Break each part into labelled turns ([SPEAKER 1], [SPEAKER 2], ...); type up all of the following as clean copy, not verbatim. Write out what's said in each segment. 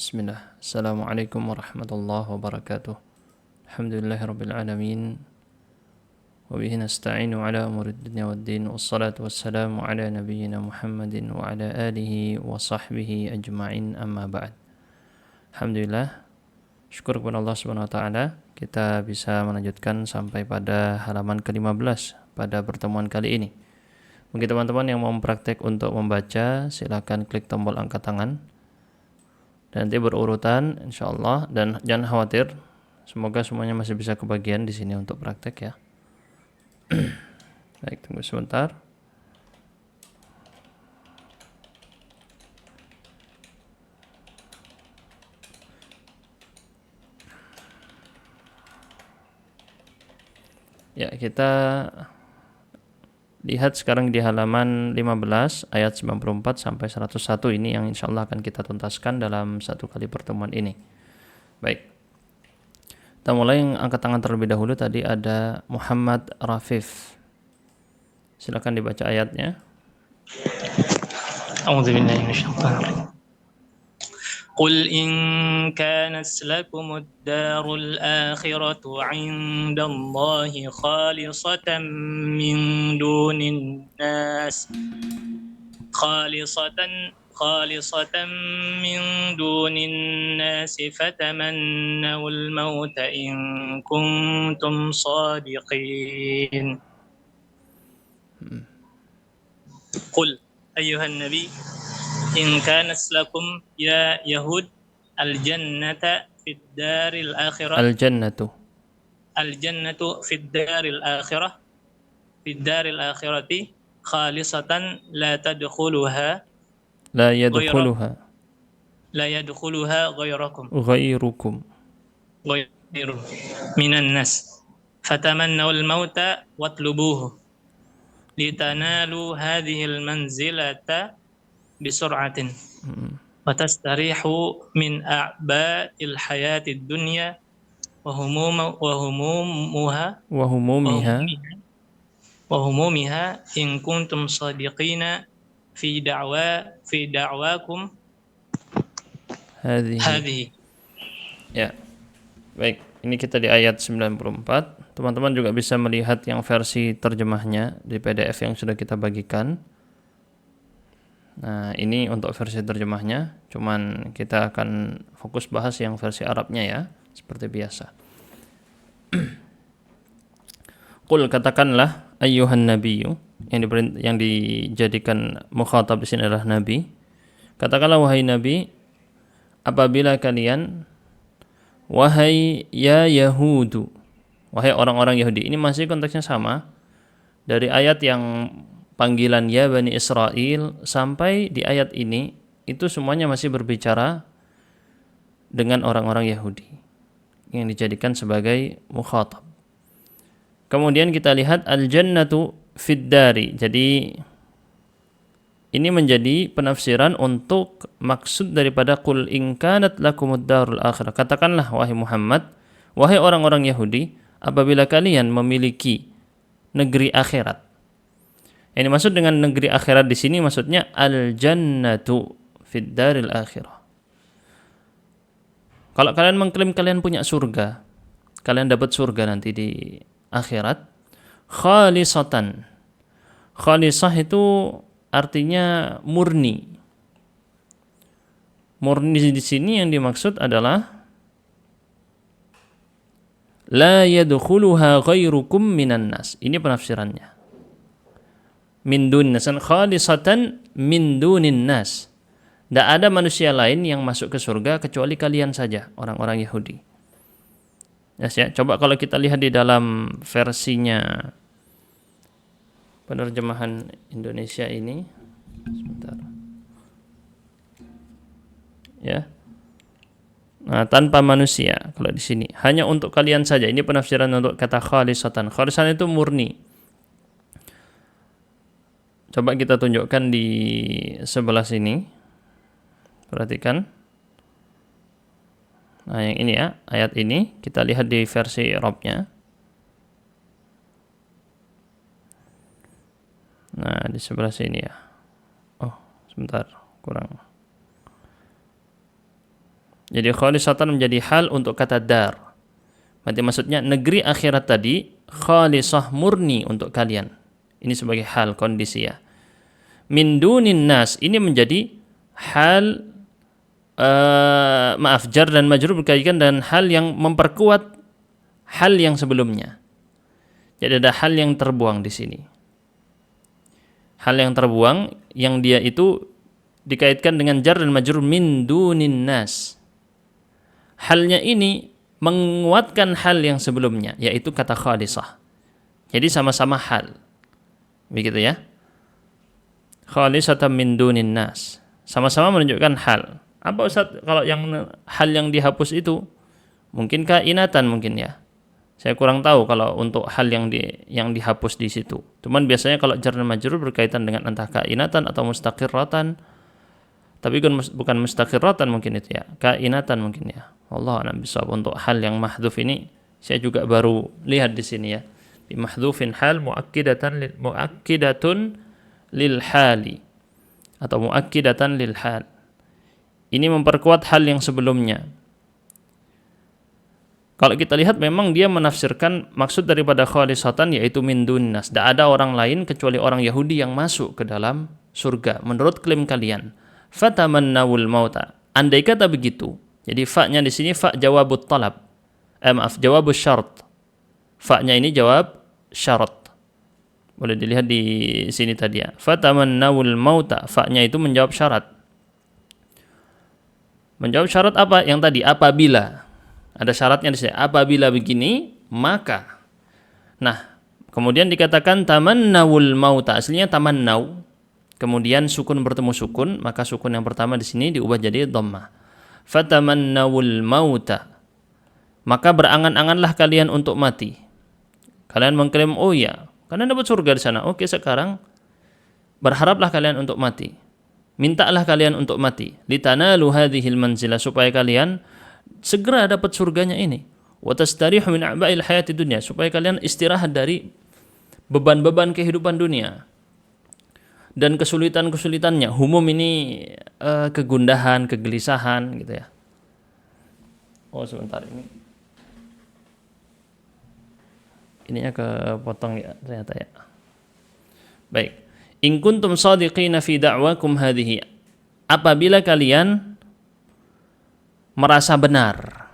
[SPEAKER 1] Bismillah. Assalamualaikum warahmatullahi wabarakatuh. Alhamdulillahirabbil alamin. Wa bihi nasta'inu ala umurid dunya waddin. Wassalatu wassalamu ala nabiyyina Muhammadin wa ala alihi wa sahbihi ajma'in, amma ba'd. Alhamdulillah. Syukur kepada Allah Subhanahu wa taala, kita bisa melanjutkan sampai pada halaman ke-15 pada pertemuan kali ini. Bagi teman-teman yang mau praktek untuk membaca, silakan klik tombol angkat tangan. Dan nanti berurutan insyaallah, dan jangan khawatir, semoga semuanya masih bisa kebagian di sini untuk praktek ya. Baik, tunggu sebentar. Ya, kita lihat sekarang di halaman 15 ayat 94 sampai 101, ini yang insyaallah akan kita tuntaskan dalam satu kali pertemuan ini. Baik. Kita mulai yang angkat tangan terlebih dahulu. Tadi ada Muhammad Rafif. Silakan dibaca ayatnya.
[SPEAKER 2] A'udzu billahi minasyaitonir rajim. قل إن كانت لكم الدار الآخرة عند الله خالصة من دون الناس فتمنوا الموت إن كنتم صادقين. قل أيها النبي إن كانت لكم يا يهود الجنة في الدار الآخرة في الدار الآخرة خالصة لا يدخلها غيركم من الناس فتمنوا الموت واطلبوه لتنالوا هذه المنزلة بسرعة وتستريحوا من أعباء الحياة الدنيا وهمومها إن كنتم صادقين في دعواكم هذه.
[SPEAKER 1] Ya. Baik, ini kita di ayat 94. Teman-teman juga bisa melihat yang versi terjemahnya di PDF yang sudah kita bagikan. Nah, ini untuk versi terjemahnya, cuman kita akan fokus bahas yang versi Arabnya ya, seperti biasa. Qul, katakanlah, ayyuhan nabiyyu, yang dijadikan mukhatab di sini adalah nabi. Katakanlah, wahai nabi, apabila kalian, wahai ya Yahudu, wahai orang-orang Yahudi. Ini masih konteksnya sama dari ayat yang panggilan ya Bani Israel sampai di ayat ini, itu semuanya masih berbicara dengan orang-orang Yahudi yang dijadikan sebagai mukhatab. Kemudian kita lihat al-jannatu fid dari. Jadi ini menjadi penafsiran untuk maksud daripada qul in kanat lakumud darul akhirah. Katakanlah wahai Muhammad, wahai orang-orang Yahudi, apabila kalian memiliki negeri akhirat. Yang dimaksud dengan negeri akhirat di sini maksudnya al-jannatu fid daril akhirah. Kalau kalian mengklaim kalian punya surga, kalian dapat surga nanti di akhirat, khalisatan. Khalisah itu artinya murni. Murni di sini yang dimaksud adalah la yadkhuluha ghairukum minan nas. Ini penafsirannya. Min dunin nas, khalisatan min dunin nas. Tidak ada manusia lain yang masuk ke surga kecuali kalian saja, orang-orang Yahudi. Yes, ya. Coba kalau kita lihat di dalam versinya penerjemahan Indonesia ini, sebentar. Ya. Nah, tanpa manusia kalau di sini, hanya untuk kalian saja. Ini penafsiran untuk kata khalisatan. Khalisatan itu murni. Coba kita tunjukkan di sebelah sini. Perhatikan. Nah, yang ini ya, ayat ini kita lihat di versi Arabnya. Nah, di sebelah sini ya. Oh, sebentar, kurang. Jadi khalisatan menjadi hal untuk kata dar. Berarti maksudnya negeri akhirat tadi khalisah murni untuk kalian. Ini sebagai hal kondisi ya. Min dunin nas ini menjadi hal jar dan majrur berkaitan dengan hal yang memperkuat hal yang sebelumnya. Jadi ada hal yang terbuang di sini. Hal yang terbuang yang dia itu dikaitkan dengan jar dan majrur min dunin nas. Halnya ini menguatkan hal yang sebelumnya, yaitu kata khalisah. Jadi sama-sama hal. Begitu ya. Khalisatan min dunin nas. Sama-sama menunjukkan hal. Apa Ustaz kalau yang hal yang dihapus itu? Mungkin kainatan mungkin ya. Saya kurang tahu kalau untuk hal yang dihapus di situ. Cuman biasanya kalau jar dan majrur berkaitan dengan entah kainatan atau mustaqirratan. Tapi bukan mustaqirratan mungkin itu ya. Kainatan mungkin ya. Allah a'lam bishawab. Untuk hal yang mahdhuf ini saya juga baru lihat di sini ya. Bi mahdhufin hal muakkidatun lil hali atau muakkidatan lil hal. Ini memperkuat hal yang sebelumnya. Kalau kita lihat memang dia menafsirkan maksud daripada khalisatan yaitu min dunnas. Tidak ada orang lain kecuali orang Yahudi yang masuk ke dalam surga menurut klaim kalian. Fatamannawul mauta. Andai kata begitu. Jadi fa-nya di sini fa jawabut talab. Jawabus syarat. Fa-nya ini jawab syarat. Boleh dilihat di sini tadi ya. Fatamannawul mauta. Fa-nya itu menjawab syarat. Menjawab syarat apa? Yang tadi apabila. Ada syaratnya di sini. Apabila begini, maka. Nah, kemudian dikatakan tamannawul mauta. Aslinya tamannaw. Kemudian sukun bertemu sukun, maka sukun yang pertama di sini diubah jadi dhammah. Fatamannawul mauta. Maka berangan-anganlah kalian untuk mati. Kalian mengklaim, oh ya, kalian dapat surga di sana. Oke, sekarang berharaplah kalian untuk mati. Mintalah kalian untuk mati. Litanalu hadhil manzilah, supaya kalian segera dapat surganya ini. Wa tastarihu min a'ba'il hayati dunya, supaya kalian istirahat dari beban-beban kehidupan dunia dan kesulitan-kesulitannya. Humum ini kegundahan, kegelisahan gitu ya. Oh sebentar ini. Ininya kepotong ya ternyata ya. Baik. In kuntum shadiqina fi da'wakum hadhihi. Apabila kalian merasa benar.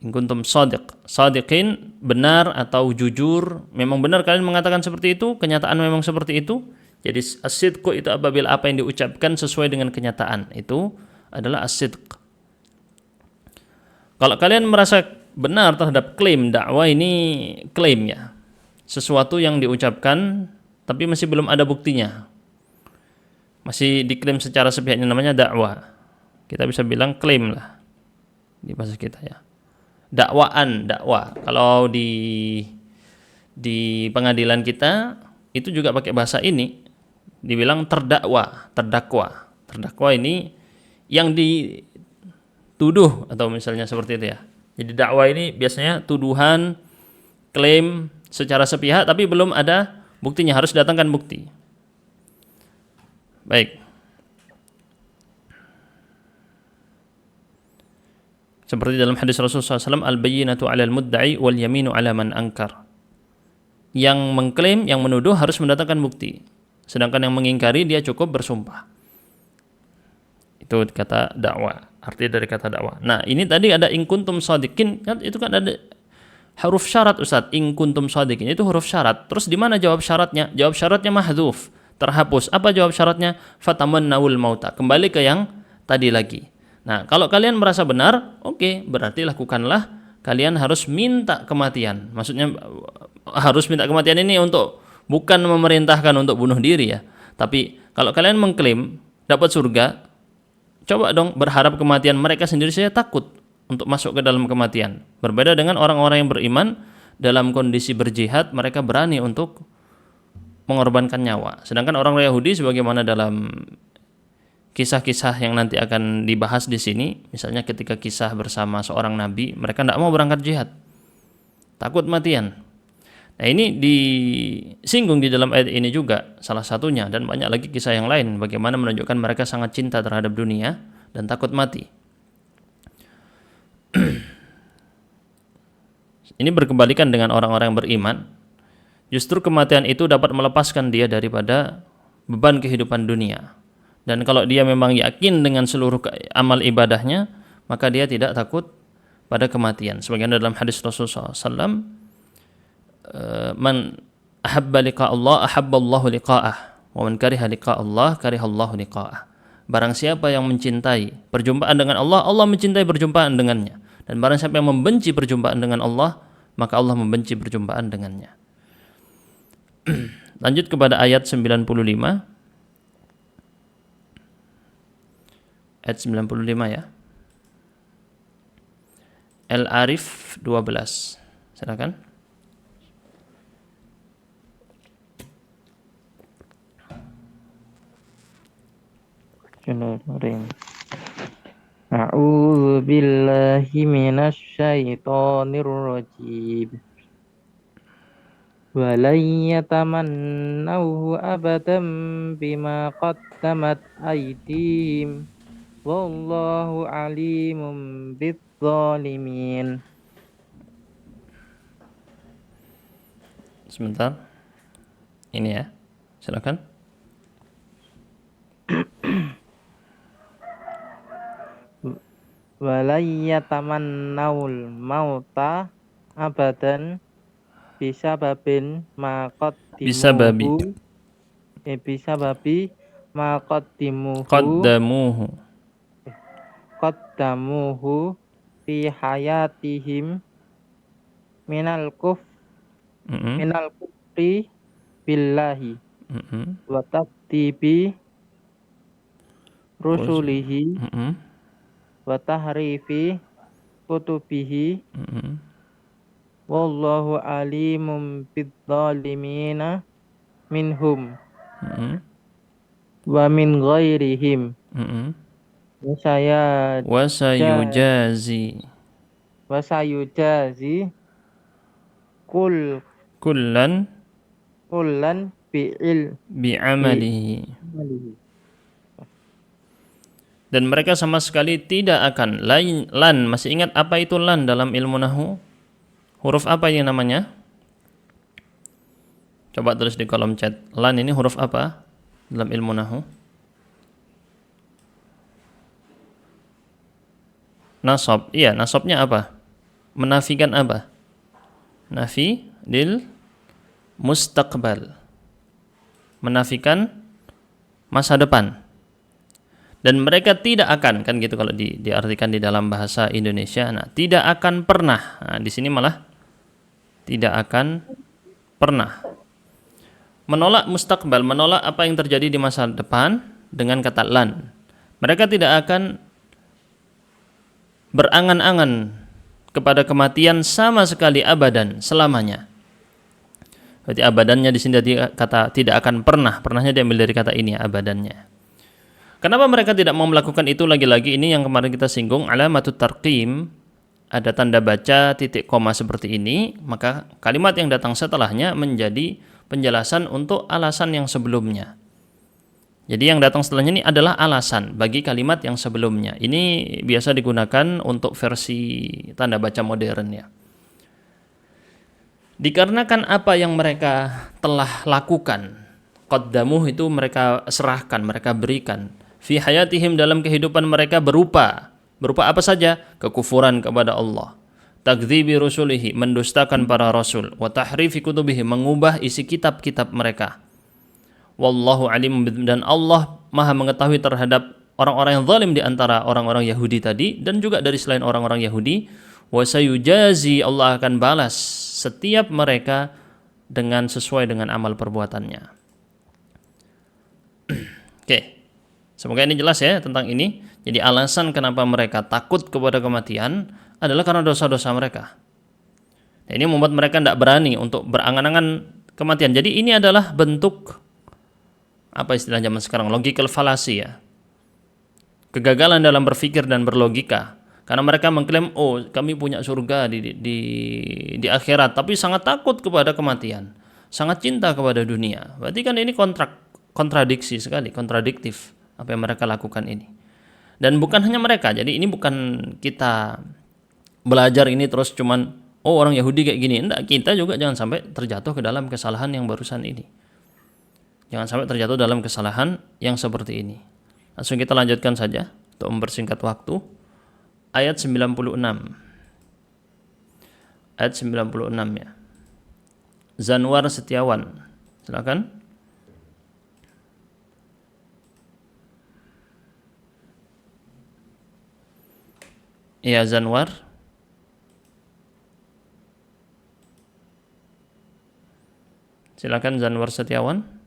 [SPEAKER 1] In kuntum shadiqin benar atau jujur, memang benar kalian mengatakan seperti itu, kenyataan memang seperti itu. Jadi as-sidq itu apabila apa yang diucapkan sesuai dengan kenyataan, itu adalah as-sidq. Kalau kalian merasa benar terhadap klaim dakwah, ini klaim ya. Sesuatu yang diucapkan tapi masih belum ada buktinya. Masih diklaim secara sepihaknya, namanya dakwah. Kita bisa bilang klaim lah di bahasa kita ya. Dakwah. Kalau di pengadilan kita itu juga pakai bahasa ini, dibilang terdakwa. Terdakwa ini yang dituduh atau misalnya seperti itu ya. Jadi dakwah ini biasanya tuduhan, klaim secara sepihak tapi belum ada buktinya, harus datangkan bukti. Baik. Seperti dalam hadis Rasulullah SAW, al-bayyinatu 'alal mudda'i wal yaminu 'ala man ankar. Yang mengklaim, yang menuduh harus mendatangkan bukti. Sedangkan yang mengingkari dia cukup bersumpah. Itu kata dakwah, arti dari kata dakwah. Nah, ini tadi ada in kuntum shadiqin, kan itu kan ada huruf syarat Ustaz. In kuntum shadiqin itu huruf syarat. Terus di mana jawab syaratnya? Jawab syaratnya mahdzuf, terhapus. Apa jawab syaratnya? Fatamannawul mauta. Kembali ke yang tadi lagi. Nah, kalau kalian merasa benar, oke, berarti lakukanlah. Kalian harus minta kematian. Maksudnya harus minta kematian ini untuk bukan memerintahkan untuk bunuh diri ya. Tapi kalau kalian mengklaim dapat surga, coba dong berharap kematian. Mereka sendiri saya takut untuk masuk ke dalam kematian. Berbeda dengan orang-orang yang beriman, dalam kondisi berjihad mereka berani untuk mengorbankan nyawa. Sedangkan orang Yahudi sebagaimana dalam kisah-kisah yang nanti akan dibahas di sini, misalnya ketika kisah bersama seorang nabi, mereka tidak mau berangkat jihad, takut matian. Nah, ini disinggung di dalam ayat ini juga salah satunya, dan banyak lagi kisah yang lain bagaimana menunjukkan mereka sangat cinta terhadap dunia dan takut mati. Ini berkebalikan dengan orang-orang yang beriman. Justru kematian itu dapat melepaskan dia daripada beban kehidupan dunia. Dan kalau dia memang yakin dengan seluruh amal ibadahnya, maka dia tidak takut pada kematian. Sebagaimana dalam hadis Rasulullah SAW, man ahabba liqa Allah, ahabba Allahu liqa'ah. Wa man kariha liqa Allah, kariha Allahu liqa'ah. Barang siapa yang mencintai perjumpaan dengan Allah, Allah mencintai perjumpaan dengannya. Dan barang siapa yang membenci perjumpaan dengan Allah, maka Allah membenci perjumpaan dengannya. Lanjut kepada ayat 95. Ayat 95 ya. Al-Arif 12. Silakan.
[SPEAKER 3] Bismillahirrahmanirrahim. A'udzu billahi minasy syaithanir rajim. Wa lan yatamannahu abadan bima qaddamat aydihim. Wallahu alimun bidzalimin.
[SPEAKER 1] Sebentar. Ini ya. Silakan.
[SPEAKER 3] Walayatamannawul mauta abadan bisababin
[SPEAKER 1] Bisababi.
[SPEAKER 3] bisababi maqaddimuhu qaddamuhu fi hayatihim minal kufri billahi wa takdibi rusulihi wa tahrifi kutubihi wallahu alimum bidzalimina minhum wa min ghairihim
[SPEAKER 1] Wasayujazi kullan bi'amalihi. Dan mereka sama sekali tidak akan lan. Masih ingat apa itu lan dalam ilmu nahu? Huruf apa yang namanya? Coba tulis di kolom chat. Lan ini huruf apa dalam ilmu nahu? Nasab. Iya, nasabnya apa? Menafikan apa? Nafi lil mustaqbal. Menafikan masa depan. Dan mereka tidak akan, kan gitu kalau diartikan di dalam bahasa Indonesia. Nah, tidak akan pernah. Nah, di sini malah tidak akan pernah. Menolak mustaqbal, menolak apa yang terjadi di masa depan dengan kata lan. Mereka tidak akan berangan-angan kepada kematian sama sekali abadan, selamanya. Berarti abadannya di sini kata tidak akan pernah. Pernahnya diambil dari kata ini ya, abadannya. Kenapa mereka tidak mau melakukan itu? Lagi-lagi ini yang kemarin kita singgung, alamatut tarqim, ada tanda baca titik koma seperti ini, maka kalimat yang datang setelahnya menjadi penjelasan untuk alasan yang sebelumnya. Jadi yang datang setelahnya ini adalah alasan bagi kalimat yang sebelumnya. Ini biasa digunakan untuk versi tanda baca modern ya. Dikarenakan apa yang mereka telah lakukan, qaddamuh itu mereka serahkan, mereka berikan. Fi hayatihim dalam kehidupan mereka berupa apa saja? Kekufuran kepada Allah, takdzibi rusulihi, mendustakan para rasul, wa tahrifi kutubihi, mengubah isi kitab-kitab mereka. Wallahu alim, dan Allah maha mengetahui terhadap orang-orang yang zalim di antara orang-orang Yahudi tadi dan juga dari selain orang-orang Yahudi. Wa sayujazi, Allah akan balas setiap mereka dengan sesuai dengan amal perbuatannya. Oke. Semoga ini jelas ya tentang ini. Jadi alasan kenapa mereka takut kepada kematian adalah karena dosa-dosa mereka. Nah, ini membuat mereka tidak berani untuk berangan-angan kematian. Jadi ini adalah bentuk, apa istilah zaman sekarang, logical fallacy ya. Kegagalan dalam berpikir dan berlogika. Karena mereka mengklaim, oh kami punya surga di akhirat, tapi sangat takut kepada kematian. Sangat cinta kepada dunia. Berarti kan ini kontradiksi sekali, kontradiktif apa yang mereka lakukan ini. Dan bukan hanya mereka, jadi ini bukan kita belajar ini terus cuman oh orang Yahudi kayak gini. Enggak, kita juga jangan sampai terjatuh ke dalam kesalahan yang barusan ini. Jangan sampai terjatuh dalam kesalahan yang seperti ini. Langsung kita lanjutkan saja untuk mempersingkat waktu. Ayat 96. Ayat 96 ya. Zanwar Setiawan. Silakan. Iya, Zanwar. Silakan Zanwar Setiawan.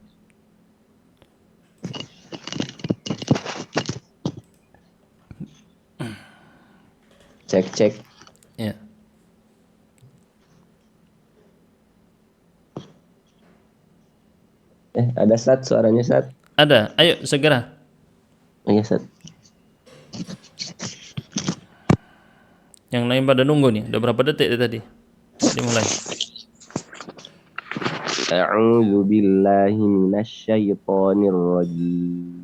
[SPEAKER 4] Cek.
[SPEAKER 1] Ya.
[SPEAKER 4] Ada Sat, suaranya Sat.
[SPEAKER 1] Ada. Ayo segera.
[SPEAKER 4] Iya Sat.
[SPEAKER 1] Yang lain pada nunggu nih. Udah berapa detik tadi? Dimulai.
[SPEAKER 4] A'udzu billahi minasyaitonir rajim.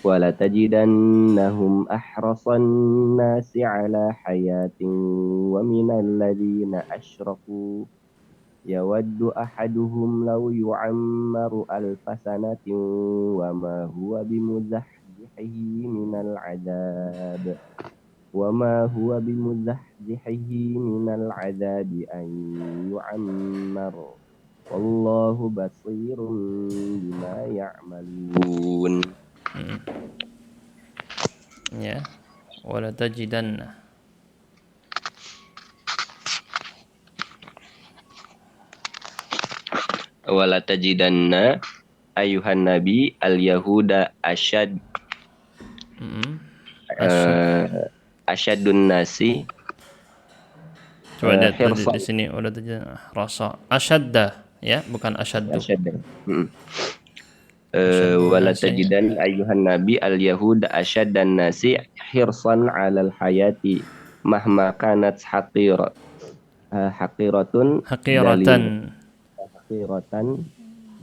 [SPEAKER 4] Wala tajidannahum ahrasan nasi ala hayatin wa minal ladzina asyraku yawaddu ahaduhum law yu'ammaru alfa sanatin wa ma huwa bimuzahzihihi minal adzab an yu'ammar wallahu basirun bima ya'malun.
[SPEAKER 1] Ya. Wala tajidanna.
[SPEAKER 4] Wala tajidanna ayuhan nabi al-yahuda asyadun nasi.
[SPEAKER 1] Coba lihat di sini udah rasa asyadda ya, bukan asyaddu.
[SPEAKER 4] Wala tajidan ayuhan nabi al-yahuda asyaddan nasi hirsan 'alal hayati mahma kanat haqiratan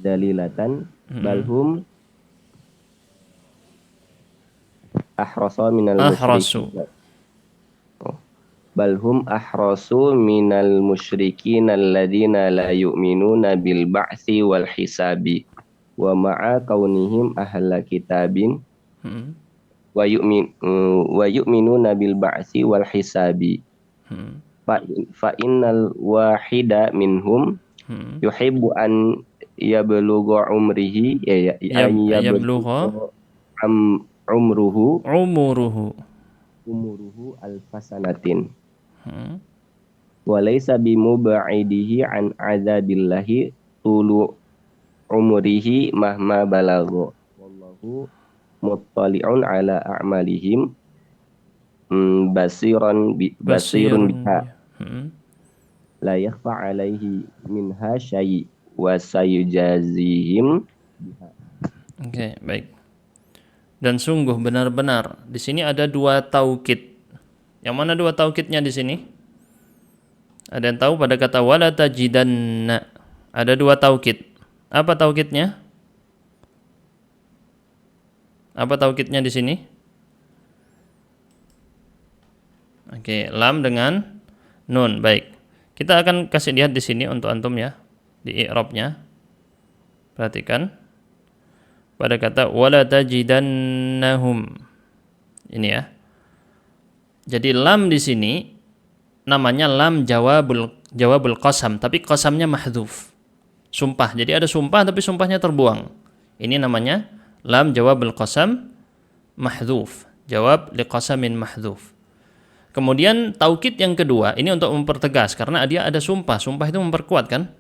[SPEAKER 4] dalilatan balhum ahrasu minal musyrikin alladzina la yu'minuna bil ba'si wal hisabi wa ma'a kaunihim ahla kitabin wa yu'minuna bil ba'si wal hisabi fa innal wahida minhum yuhibbu an yablugha umrihi umuruhu alfasanatin wa laysa bimub'idihi an azabillahi tulu umrihi mahma balagha wallahu muttali'un ala a'malihim basirun biha la yakhfa alaihi minha syai' wa sayujazihim biha.
[SPEAKER 1] Oke, baik. Dan sungguh benar-benar di sini ada dua taukid. Yang mana dua taukidnya di sini? Ada yang tahu pada kata wala tajidanna. Ada dua taukid. Apa taukidnya? Apa taukidnya di sini? Oke, lam dengan nun. Baik. Kita akan kasih lihat di sini untuk antum ya, di i'rabnya. Perhatikan. Pada kata wala tajidannahum. Ini ya. Jadi lam di sini namanya lam jawabul qasam, tapi qasamnya mahdzuf. Sumpah. Jadi ada sumpah tapi sumpahnya terbuang. Ini namanya lam jawabul qasam mahdzuf. Jawab liqasamin mahdzuf. Kemudian taukid yang kedua, ini untuk mempertegas karena dia ada sumpah. Sumpah itu memperkuat kan?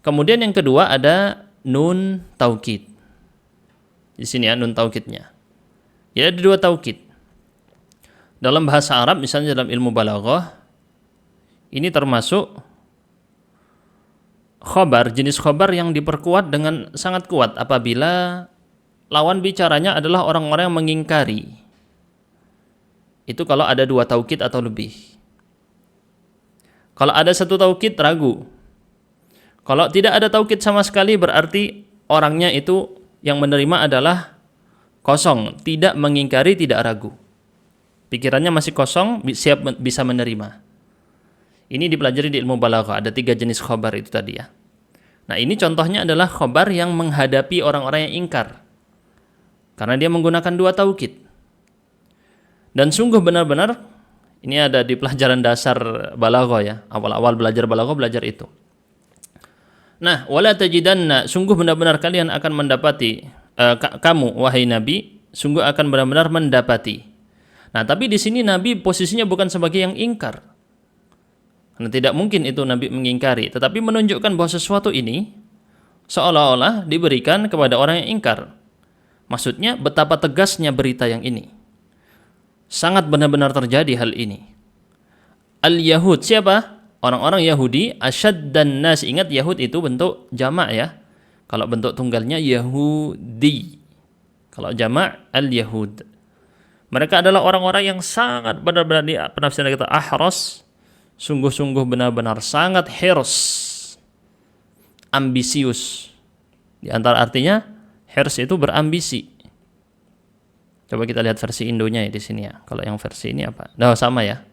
[SPEAKER 1] Kemudian yang kedua ada nun taukid. Di sini ya nun taukidnya. Ya ada dua taukid. Dalam bahasa Arab misalnya dalam ilmu balaghah ini termasuk khobar, jenis khobar yang diperkuat dengan sangat kuat apabila lawan bicaranya adalah orang-orang yang mengingkari. Itu kalau ada dua taukid atau lebih. Kalau ada satu taukid ragu. Kalau tidak ada taukid sama sekali berarti orangnya itu yang menerima adalah kosong, tidak mengingkari, tidak ragu. pikirannya masih kosong, siap bisa menerima. Ini dipelajari di ilmu balaghah, ada 3 jenis khobar itu tadi ya. Nah ini contohnya adalah khobar yang menghadapi orang-orang yang ingkar. Karena dia menggunakan 2 taukid. Dan sungguh benar-benar, ini ada di pelajaran dasar balaghah ya, awal-awal belajar balaghah belajar itu. Nah, wala tajidanna, sungguh benar-benar kalian akan mendapati, kamu wahai Nabi, sungguh akan benar-benar mendapati. Nah, tapi di sini Nabi posisinya bukan sebagai yang ingkar. Karena tidak mungkin itu Nabi mengingkari, tetapi menunjukkan bahwa sesuatu ini seolah-olah diberikan kepada orang yang ingkar. Maksudnya betapa tegasnya berita yang ini. Sangat benar-benar terjadi hal ini. Al-Yahud, siapa? Orang-orang Yahudi, asyaddan nas. Ingat Yahud itu bentuk jamak ya. Kalau bentuk tunggalnya Yahudi. Kalau jamak Al-Yahud. Mereka adalah orang-orang yang sangat benar-benar, di penafsiran kita ahras, sungguh-sungguh benar-benar sangat hirs, ambisius. Di antara artinya hirs itu berambisi. Coba kita lihat versi Indonya ya di sini ya. Kalau yang versi ini apa? Nah, sama ya.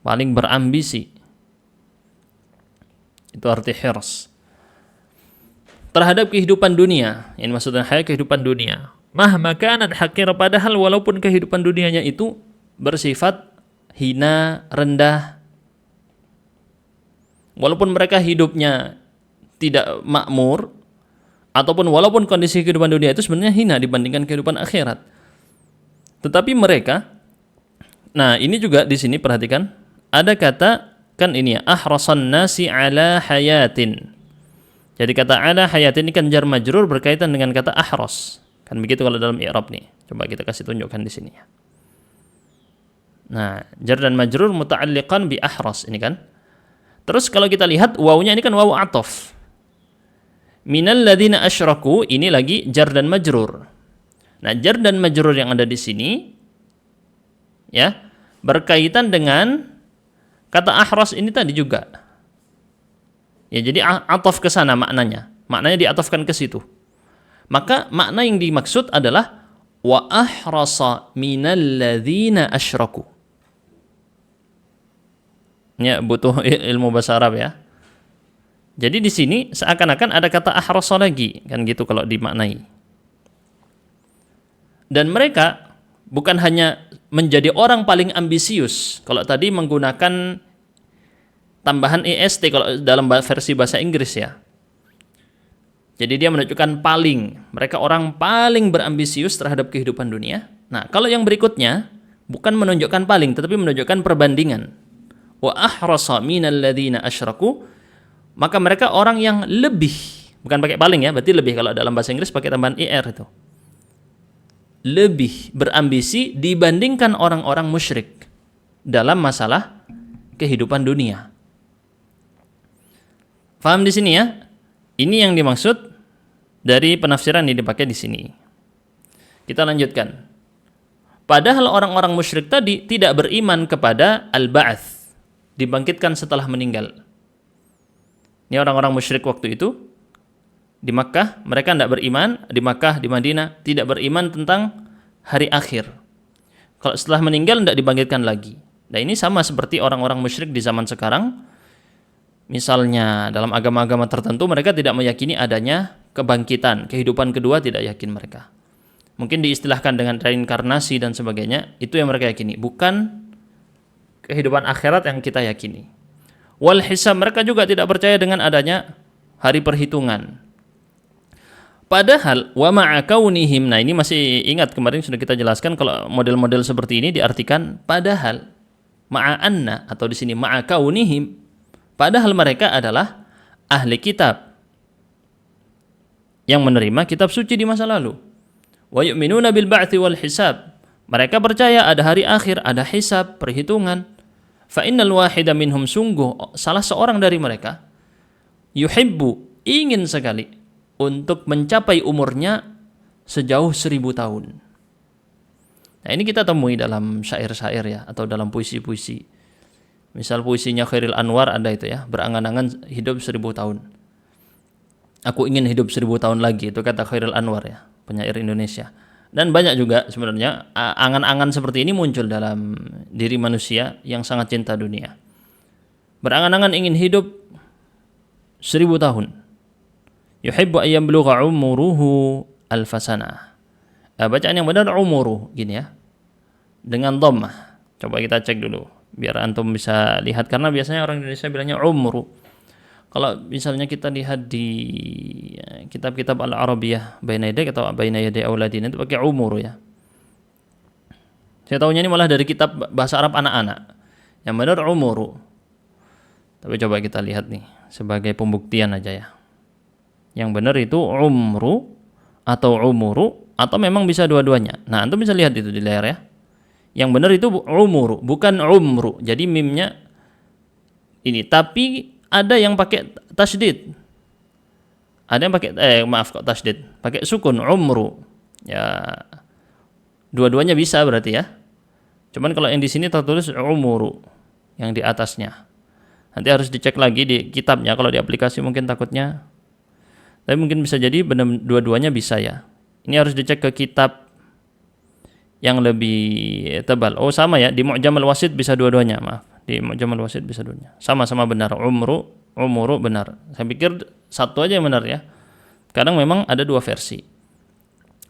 [SPEAKER 1] Paling berambisi. Itu arti hirs. Terhadap kehidupan dunia. Ini maksudnya kehidupan dunia. Mahma kanat hakir, padahal walaupun kehidupan dunianya itu bersifat hina, rendah. Walaupun mereka hidupnya tidak makmur, ataupun walaupun kondisi kehidupan dunia itu sebenarnya hina dibandingkan kehidupan akhirat. Tetapi mereka, nah ini juga di sini perhatikan, ada kata kan ini ya, ahrasan nasi ala hayatin. Jadi kata ala hayatin ini kan jar majrur berkaitan dengan kata ahras. Kan begitu kalau dalam i'rab nih. Coba kita kasih tunjukkan di sini ya. Nah, jar dan majrur muta'alliqan bi ahras ini kan. Terus kalau kita lihat wawunya ini kan wawu ataf. Minal ladzina asyraku, ini lagi jar dan majrur. Nah, jar dan majrur yang ada di sini ya, berkaitan dengan kata ahras ini tadi juga. Ya, jadi ataf ke sana maknanya. Maknanya diatafkan ke situ. Maka makna yang dimaksud adalah wa ahrasa minal ladzina asyraku. Ya, butuh ilmu bahasa Arab ya. Jadi di sini seakan-akan ada kata ahrasa lagi, kan gitu kalau dimaknai. Dan mereka bukan hanya menjadi orang paling ambisius. Kalau tadi menggunakan tambahan est kalau dalam versi bahasa Inggris ya. Jadi dia menunjukkan paling. Mereka orang paling berambisius terhadap kehidupan dunia. Nah, kalau yang berikutnya bukan menunjukkan paling, tetapi menunjukkan perbandingan. Wa ahrasa minal ladzina asyraku, maka mereka orang yang lebih, bukan pakai paling ya, berarti lebih kalau dalam bahasa Inggris pakai tambahan er itu. Lebih berambisi dibandingkan orang-orang musyrik dalam masalah kehidupan dunia. Faham di sini ya? Ini yang dimaksud dari penafsiran yang dipakai di sini. Kita lanjutkan. Padahal orang-orang musyrik tadi tidak beriman kepada al-ba'ats, dibangkitkan setelah meninggal. Ini orang-orang musyrik waktu itu di Makkah, mereka tidak beriman, di Makkah, di Madinah tidak beriman tentang hari akhir. Kalau setelah meninggal tidak dibangkitkan lagi. Nah, ini sama seperti orang-orang musyrik di zaman sekarang. Misalnya dalam agama-agama tertentu mereka tidak meyakini adanya kebangkitan, kehidupan kedua tidak yakin mereka. Mungkin diistilahkan dengan reinkarnasi dan sebagainya, itu yang mereka yakini, bukan kehidupan akhirat yang kita yakini. Wal hisab, mereka juga tidak percaya dengan adanya hari perhitungan. Padahal wa ma'a kaunihim, nah ini masih ingat kemarin sudah kita jelaskan kalau model-model seperti ini diartikan padahal, ma'a anna atau di sini ma'a kaunihim, padahal mereka adalah ahli kitab yang menerima kitab suci di masa lalu. Wa yu'minuna bil ba'thi wal hisab, mereka percaya ada hari akhir, ada hisab, perhitungan. Fa innal wahida minhum, sungguh salah seorang dari mereka yuhibbu, ingin sekali untuk mencapai umurnya sejauh 1000 tahun. Nah, ini kita temui dalam syair-syair ya, atau dalam puisi-puisi. Misal puisinya Khairil Anwar ada itu ya, berangan-angan hidup 1000 tahun. Aku ingin hidup 1000 tahun lagi, itu kata Khairil Anwar ya, penyair Indonesia. Dan banyak juga sebenarnya angan-angan seperti ini muncul dalam diri manusia yang sangat cinta dunia. Berangan-angan ingin hidup 1000 tahun. Yuhibbu ayyam blugha umuruhu alfasana. Bacaan yang benar umuru gini ya. Dengan dhammah. Coba kita cek dulu biar antum bisa lihat, karena biasanya orang Indonesia bilangnya umru. Kalau misalnya kita lihat di kitab-kitab Al-Arabiyah baina yaday atau baina yaday auladina itu pakai umur ya. Saya tahunya ini malah dari kitab bahasa Arab anak-anak. Yang benar umuru. Tapi coba kita lihat nih sebagai pembuktian aja ya. Yang benar itu umru atau umuru atau memang bisa dua-duanya. Nah, antum bisa lihat itu di layar ya. Yang benar itu umuru, bukan umru. Jadi mimnya ini, tapi ada yang pakai tasydid. Ada yang pakai tasydid, pakai sukun umru. Ya, dua-duanya bisa berarti ya. Cuman kalau yang di sini tertulis umuru yang di atasnya. Nanti harus dicek lagi di kitabnya. Kalau di aplikasi mungkin takutnya, tapi mungkin bisa jadi benar dua-duanya bisa ya. Ini harus dicek ke kitab yang lebih tebal. Oh sama ya, di Mu'jam al-Wasit bisa dua-duanya, maaf. Di Mu'jam al-Wasit bisa dua-duanya. Sama-sama benar, umuru benar. Saya pikir satu aja yang benar ya. Kadang memang ada dua versi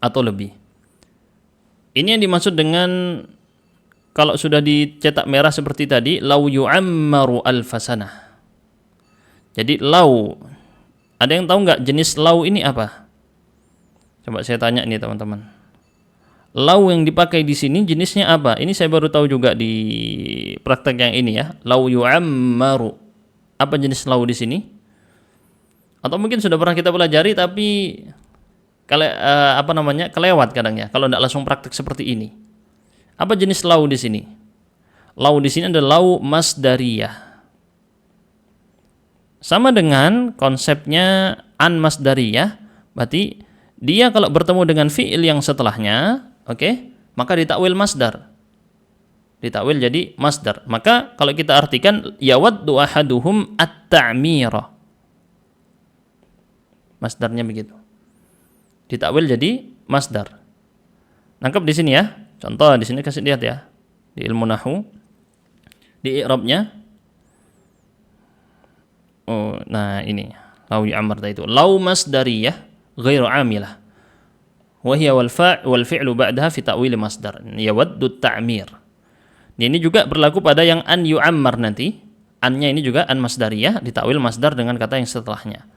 [SPEAKER 1] atau lebih. Ini yang dimaksud dengan kalau sudah dicetak merah seperti tadi, lau yu'ammaru alfasanah. Jadi lau, ada yang tahu nggak jenis lau ini apa? Coba saya tanya nih teman-teman. Lau yang dipakai di sini jenisnya apa? Ini saya baru tahu juga di praktek yang ini ya. Lau yu'ammaru. Apa jenis lau di sini? Atau mungkin sudah pernah kita pelajari tapi kelewat kadang ya. Kalau tidak langsung praktek seperti ini. Apa jenis lau di sini? Lau di sini adalah lau masdariyah. Sama dengan konsepnya an masdariyah, berarti dia kalau bertemu dengan fi'il yang setelahnya, maka ditakwil masdar. Ditakwil jadi masdar. Maka kalau kita artikan yawaddu ahaduhum at-ta'mira. Masdarnya begitu. Ditakwil jadi masdar. Nangkep di sini ya. Contoh di sini kasih lihat ya. Di ilmu nahwu, di i'rabnya. Oh, nah ini lau yu'ammar itu. Lau masdariyah ghairu amilah. Wa hiya wal fi'lu ba'daha fi ta'wil masdar. Yawaddu ta'mir. Ini juga berlaku pada yang an yu'ammar nanti. Annya ini juga an masdariyah ditakwil masdar dengan kata yang setelahnya.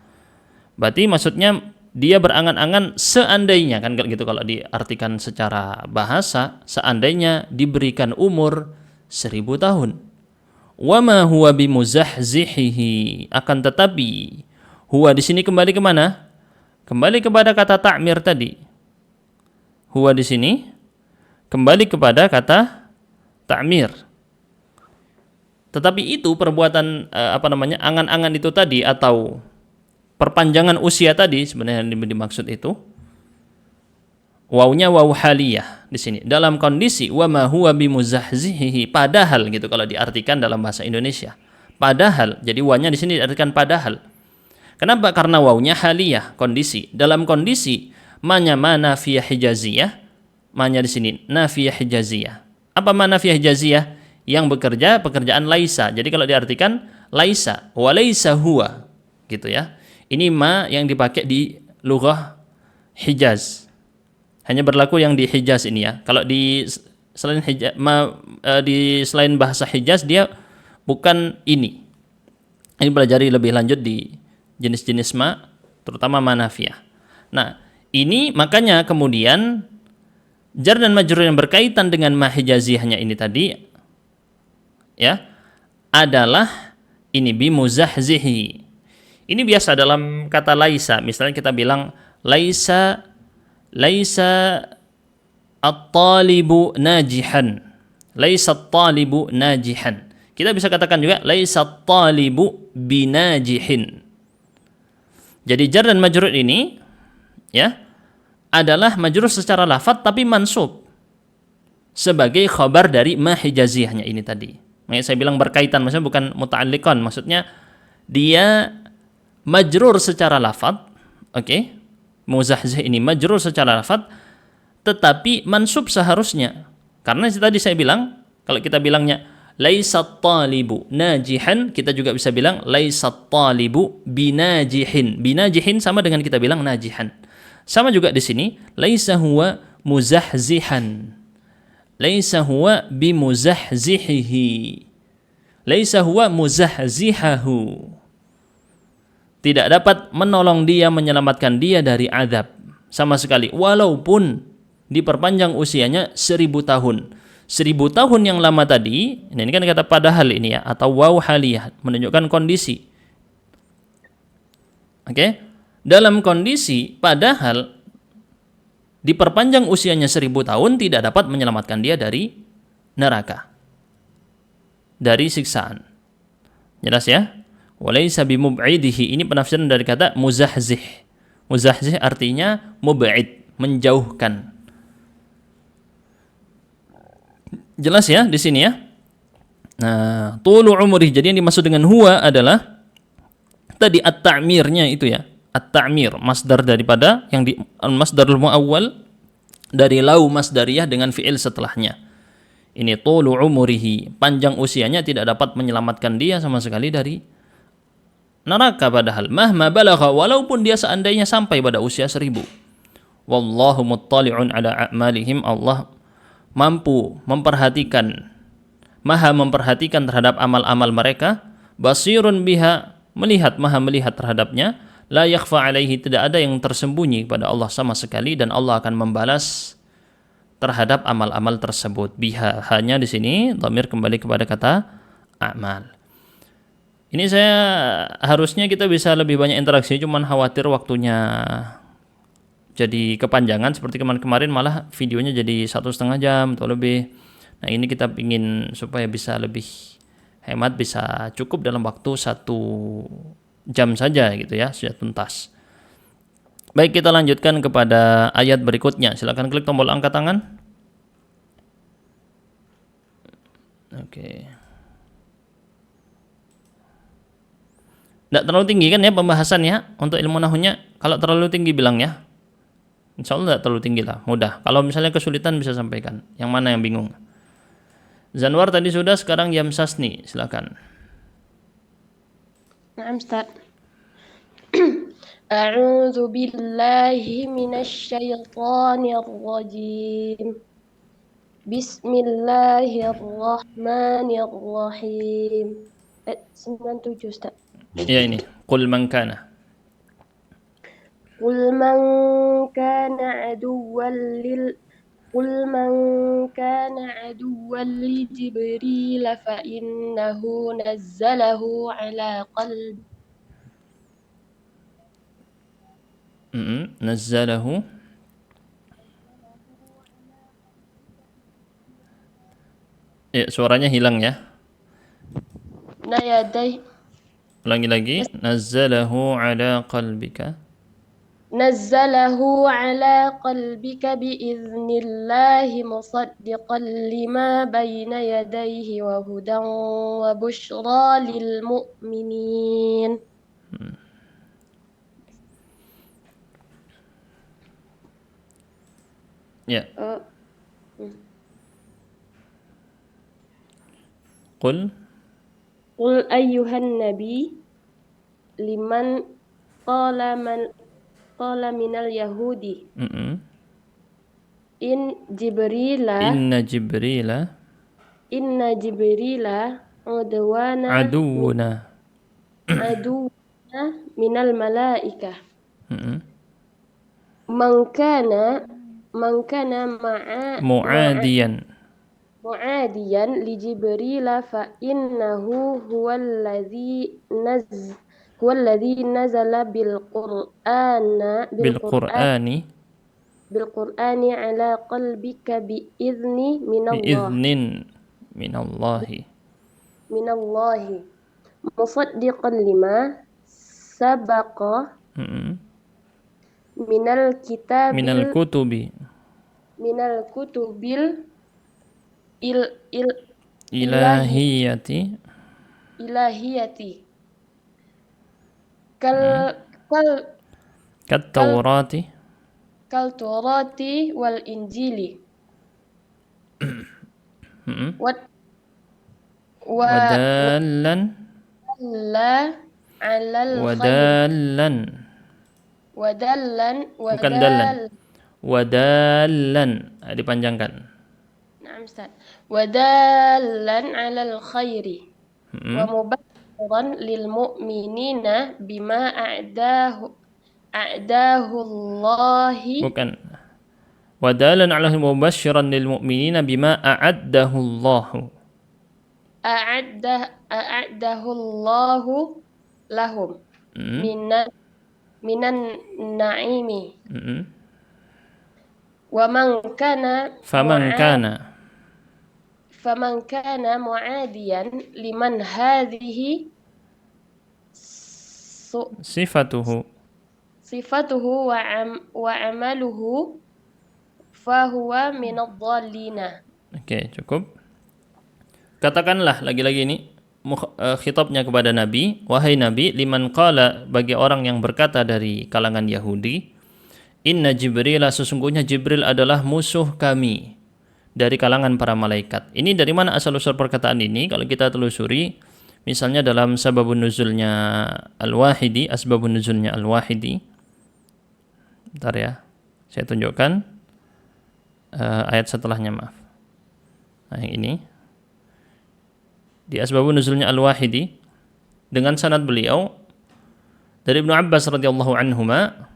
[SPEAKER 1] Berarti maksudnya dia berangan-angan seandainya, kan gitu kalau diartikan secara bahasa, seandainya diberikan umur 1000 tahun. Wa ma huwa bimuzahzihihi, akan tetapi huwa di sini kembali ke mana? Kembali kepada kata ta'mir tadi. Huwa di sini kembali kepada kata ta'mir. Tetapi itu perbuatan angan-angan itu tadi atau perpanjangan usia tadi sebenarnya yang dimaksud itu wawnya waw haliyah di sini dalam kondisi wa ma huwa bimuzahzihihi, padahal gitu kalau diartikan dalam bahasa Indonesia. Padahal, jadi wawnya di sini diartikan padahal. Kenapa? Karena wawnya haliyah, kondisi. Dalam kondisi manya nafiyah hijaziyah, manya di sini nafiyah hijaziyah. Apa mana nafiyah hijaziyah? Yang bekerja pekerjaan laisa. Jadi kalau diartikan laisa wa laisa huwa gitu ya. Ini ma yang dipakai di lughah Hijaz. Hanya berlaku yang di Hijaz ini ya. Kalau di selain Hijaz, di selain bahasa Hijaz dia bukan ini. Ini pelajari lebih lanjut di jenis-jenis ma, terutama ma nafiyah. Nah, ini makanya kemudian jar dan majrur yang berkaitan dengan ma hijaziyahnya ini tadi ya adalah ini bimuzahzihi. Ini biasa dalam kata laisa. Misalnya kita bilang laisa at-talibu najihan. Laisa at-talibu najihan. Kita bisa katakan juga laisa at-talibu binajihin. Jadi jar dan majrur ini ya adalah majrur secara lafadz tapi mansub sebagai khabar dari ma hijaziyahnya ini tadi. Makanya saya bilang berkaitan, maksudnya bukan muta'alliqan, maksudnya dia majrur secara lafadz, muzahzih ini majrur secara lafadz, tetapi mansub seharusnya. Karena tadi saya bilang, kalau kita bilangnya laisat talibu najihan, kita juga bisa bilang laisat talibu binajihin. Binajihin sama dengan kita bilang najihan. Sama juga di sini, laisa huwa muzahzihan. Laisa huwa bimuzahzihihi. Laisa huwa muzahzihahu. Tidak dapat menolong dia, menyelamatkan dia dari azab sama sekali, walaupun diperpanjang usianya 1000 tahun. 1000 tahun yang lama tadi, ini kan kata padahal ini ya, atau waw haliyah, menunjukkan kondisi. Oke? Dalam kondisi padahal diperpanjang usianya 1000 tahun tidak dapat menyelamatkan dia dari neraka, dari siksaan. Jelas ya? Walaysa bimub'idihi, ini penafsiran dari kata muzahzih. Muzahzih artinya mub'id, menjauhkan. Jelas ya di sini ya. Nah, tulu umri, jadi yang dimaksud dengan huwa adalah tadi at-ta'mirnya itu ya. At-ta'mir, masdar daripada yang di masdarul muawwal dari lau masdariyah dengan fi'il setelahnya. Ini tulu umrihi, panjang usianya tidak dapat menyelamatkan dia sama sekali dari neraka padahal. Mahma balagha, walaupun dia seandainya sampai pada usia 1000. Wallahu muttali'un ala a'malihim, Allah mampu memperhatikan, maha memperhatikan terhadap amal-amal mereka. Basirun biha, melihat, maha melihat terhadapnya. La yakhfa alaihi, tidak ada yang tersembunyi pada Allah sama sekali, dan Allah akan membalas terhadap amal-amal tersebut. Biha, hanya di sini dhamir kembali kepada kata amal. Ini saya harusnya kita bisa lebih banyak interaksi, cuman khawatir waktunya jadi kepanjangan seperti kemarin malah videonya jadi 1,5 jam atau lebih. Nah ini kita ingin supaya bisa lebih hemat, bisa cukup dalam waktu 1 jam saja gitu ya, sudah tuntas. Baik, kita lanjutkan kepada ayat berikutnya. Silakan klik tombol angkat tangan. Oke. Tidak terlalu tinggi kan ya pembahasannya untuk ilmu nahunya. Kalau terlalu tinggi bilang ya. Insya Allah tidak terlalu tinggi lah, mudah. Kalau misalnya kesulitan bisa sampaikan. Yang mana yang bingung? Zanwar tadi sudah, sekarang Yamsasni, silakan.
[SPEAKER 5] Naam Ustaz. A'udzu billahi minasy syaithanir rajim. Bismillahirrahmanirrahim. 97 Ustaz.
[SPEAKER 1] Ya ini, qul man kana.
[SPEAKER 5] قل من كان عدوا لجبريل فإنه نزله على قلب
[SPEAKER 1] نزله ya, suaranya hilang ya. Ulangi lagi. Nazzalahu ala qalbika.
[SPEAKER 5] نزله على قلبك بإذن الله مصدقا لما بين يديه وهدى وبشرى للمؤمنين.
[SPEAKER 1] Ya. Qul
[SPEAKER 5] أيها النبي لمن قال من اليهود إن جبريل عدونا من الملائكة من كان معاديا لجبريل فإنه هو الذي نزل بالقرآن على قلبك بإذن من الله مصدقا لما سبق من الكتب الإلهية
[SPEAKER 1] كالتوراة
[SPEAKER 5] kal Taurati wal Injili wa
[SPEAKER 1] Wadallan
[SPEAKER 5] la 'alal khair
[SPEAKER 1] wadallan
[SPEAKER 5] wadallan
[SPEAKER 1] bukan dallan. Wadallan dipanjangkan.
[SPEAKER 5] Na'am Ustaz. Wadallan 'alal khairi wa mubashiran lil mu'minina bima a'dahu Allahi
[SPEAKER 1] Bukan. Wadalan 'alaihi mubasysyiran lil mu'minina bima a'addahu Allah.
[SPEAKER 5] a'addahu Allahu lahum minan na'imi wa man kana faman kana mu'adiyan liman hadhihi sifatuhu wa amaluhu fahuwa minadh-dhallina.
[SPEAKER 1] Oke, cukup. Katakanlah lagi-lagi ini khitabnya kepada Nabi, wahai Nabi, liman qala, bagi orang yang berkata dari kalangan Yahudi, inna Jibril, sesungguhnya Jibril adalah musuh kami dari kalangan para malaikat. Ini dari mana asal-usul perkataan ini? Kalau kita telusuri, misalnya dalam sababun nuzulnya Al-Wahidi, asbabun nuzulnya Al-Wahidi. Bentar ya, saya tunjukkan ayat setelahnya, maaf. Nah, yang ini di asbabun nuzulnya Al-Wahidi dengan sanad beliau dari Ibnu Abbas radhiyallahu anhuma,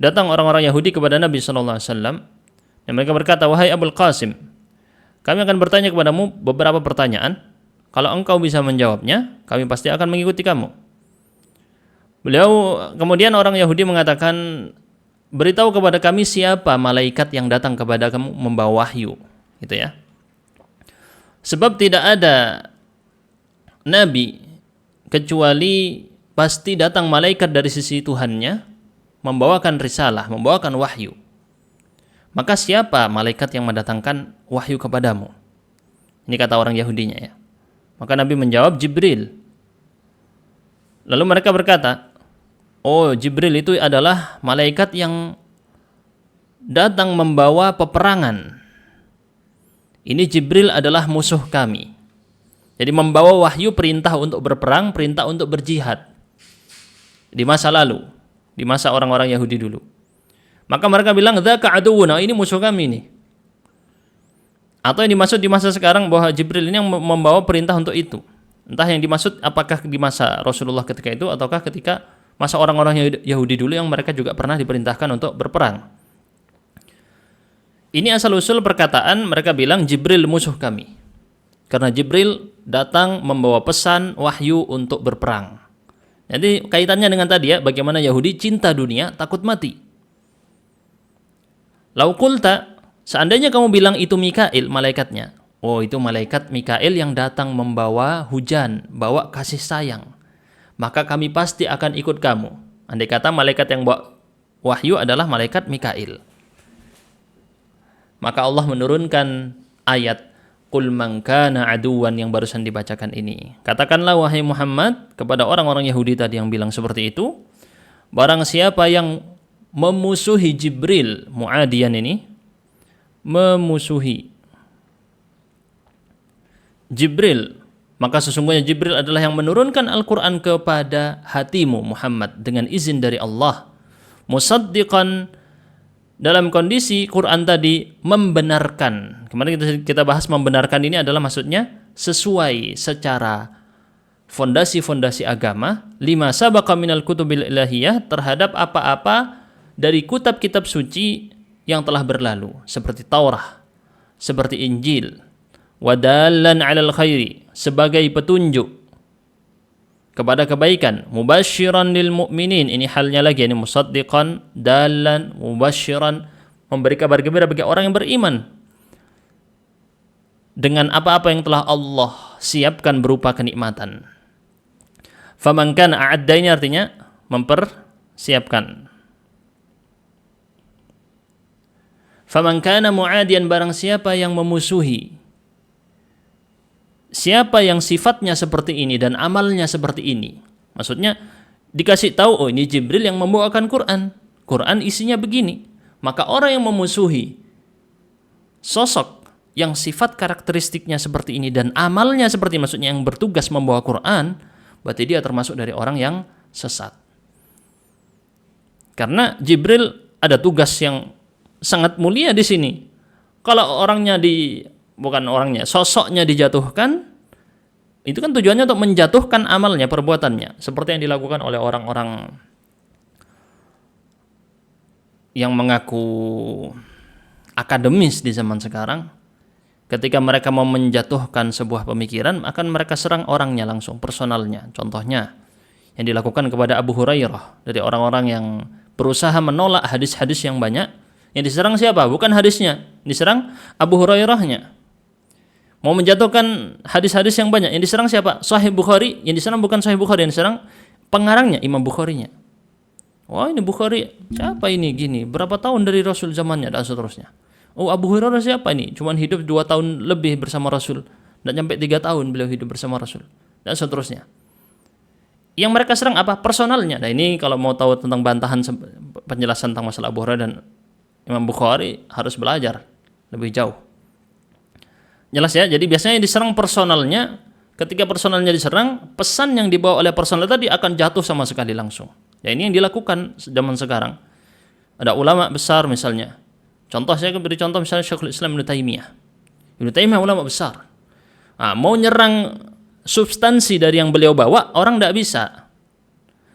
[SPEAKER 1] datang orang-orang Yahudi kepada Nabi sallallahu alaihi wasallam dan mereka berkata, wahai Abul Qasim, kami akan bertanya kepadamu beberapa pertanyaan. Kalau engkau bisa menjawabnya, kami pasti akan mengikuti kamu. Kemudian orang Yahudi mengatakan, beritahu kepada kami siapa malaikat yang datang kepada kamu membawa wahyu, gitu ya. Sebab tidak ada nabi kecuali pasti datang malaikat dari sisi Tuhannya membawakan risalah, membawakan wahyu. Maka siapa malaikat yang mendatangkan wahyu kepadamu? Ini kata orang Yahudinya ya. Maka Nabi menjawab, Jibril. Lalu mereka berkata, oh, Jibril itu adalah malaikat yang datang membawa peperangan. Ini Jibril adalah musuh kami. Jadi membawa wahyu, perintah untuk berperang, perintah untuk berjihad. Di masa lalu, di masa orang-orang Yahudi dulu. Maka mereka bilang, dzaka aduwwuna, ini musuh kami ini. Atau yang dimaksud di masa sekarang bahwa Jibril ini yang membawa perintah untuk itu. Entah yang dimaksud apakah di masa Rasulullah ketika itu ataukah ketika masa orang-orang Yahudi dulu yang mereka juga pernah diperintahkan untuk berperang. Ini asal-usul perkataan mereka bilang Jibril musuh kami. Karena Jibril datang membawa pesan wahyu untuk berperang. Jadi kaitannya dengan tadi ya, bagaimana Yahudi cinta dunia, takut mati. Lau qulta, seandainya kamu bilang itu Mikail malaikatnya. Oh, itu malaikat Mikail yang datang membawa hujan, bawa kasih sayang. Maka kami pasti akan ikut kamu. Andai kata malaikat yang bawa wahyu adalah malaikat Mikail. Maka Allah menurunkan ayat Qul man kana aduwan yang barusan dibacakan ini. Katakanlah wahai Muhammad kepada orang-orang Yahudi tadi yang bilang seperti itu, barang siapa yang memusuhi Jibril, muadian ini, memusuhi Jibril, maka sesungguhnya Jibril adalah yang menurunkan Al-Quran kepada hatimu Muhammad dengan izin dari Allah. Musaddiqan, dalam kondisi Quran tadi membenarkan. Kemarin kita bahas membenarkan ini adalah maksudnya sesuai secara fondasi-fondasi agama. Lima sabaqa minal kutubil ilahiyah, terhadap apa-apa dari kitab-kitab suci yang telah berlalu. Seperti Taurah, seperti Injil. Wadallan alal khairi, sebagai petunjuk kepada kebaikan. Mubasyiran lil mu'minin, ini halnya lagi, ini musaddiqan, dalan, mubasyiran, memberi kabar gembira bagi orang yang beriman dengan apa-apa yang telah Allah siapkan berupa kenikmatan. Faman kana a'adda, ini artinya mempersiapkan. Faman kana mu'adiyan, barang siapa yang memusuhi, siapa yang sifatnya seperti ini dan amalnya seperti ini. Maksudnya dikasih tahu, oh ini Jibril yang membawakan Quran. Quran isinya begini. Maka orang yang memusuhi sosok yang sifat karakteristiknya seperti ini dan amalnya seperti maksudnya yang bertugas membawa Quran, berarti dia termasuk dari orang yang sesat. Karena Jibril ada tugas yang sangat mulia di sini. Kalau sosoknya dijatuhkan, itu kan tujuannya untuk menjatuhkan amalnya, perbuatannya, seperti yang dilakukan oleh orang-orang yang mengaku akademis di zaman sekarang. Ketika mereka mau menjatuhkan sebuah pemikiran, akan mereka serang orangnya langsung, personalnya. Contohnya yang dilakukan kepada Abu Hurairah dari orang-orang yang berusaha menolak hadis-hadis yang banyak. Yang diserang siapa? Bukan hadisnya, diserang Abu Hurairahnya. Mau menjatuhkan hadis-hadis yang banyak, yang diserang siapa? Sahih Bukhari. Yang diserang bukan Sahih Bukhari, yang diserang pengarangnya, Imam Bukharinya. Wah, ini Bukhari, siapa ini gini? Berapa tahun dari Rasul zamannya dan seterusnya. Oh, Abu Hurairah siapa ini? Cuman hidup 2 tahun lebih bersama Rasul. Dan sampai 3 tahun beliau hidup bersama Rasul. Dan seterusnya. Yang mereka serang apa? Personalnya. Nah, ini kalau mau tahu tentang bantahan penjelasan tentang masalah Abu Hurairah dan Imam Bukhari, harus belajar lebih jauh. Jelas ya, jadi biasanya yang diserang personalnya. Ketika personalnya diserang, pesan yang dibawa oleh personal tadi akan jatuh sama sekali langsung. Ya, ini yang dilakukan zaman sekarang. Ada ulama besar misalnya. Contoh, saya beri contoh misalnya Syekhul Islam Ibnu Taimiyah. Ibnu Taimiyah ulama besar. Nah, mau nyerang substansi dari yang beliau bawa, orang tidak bisa.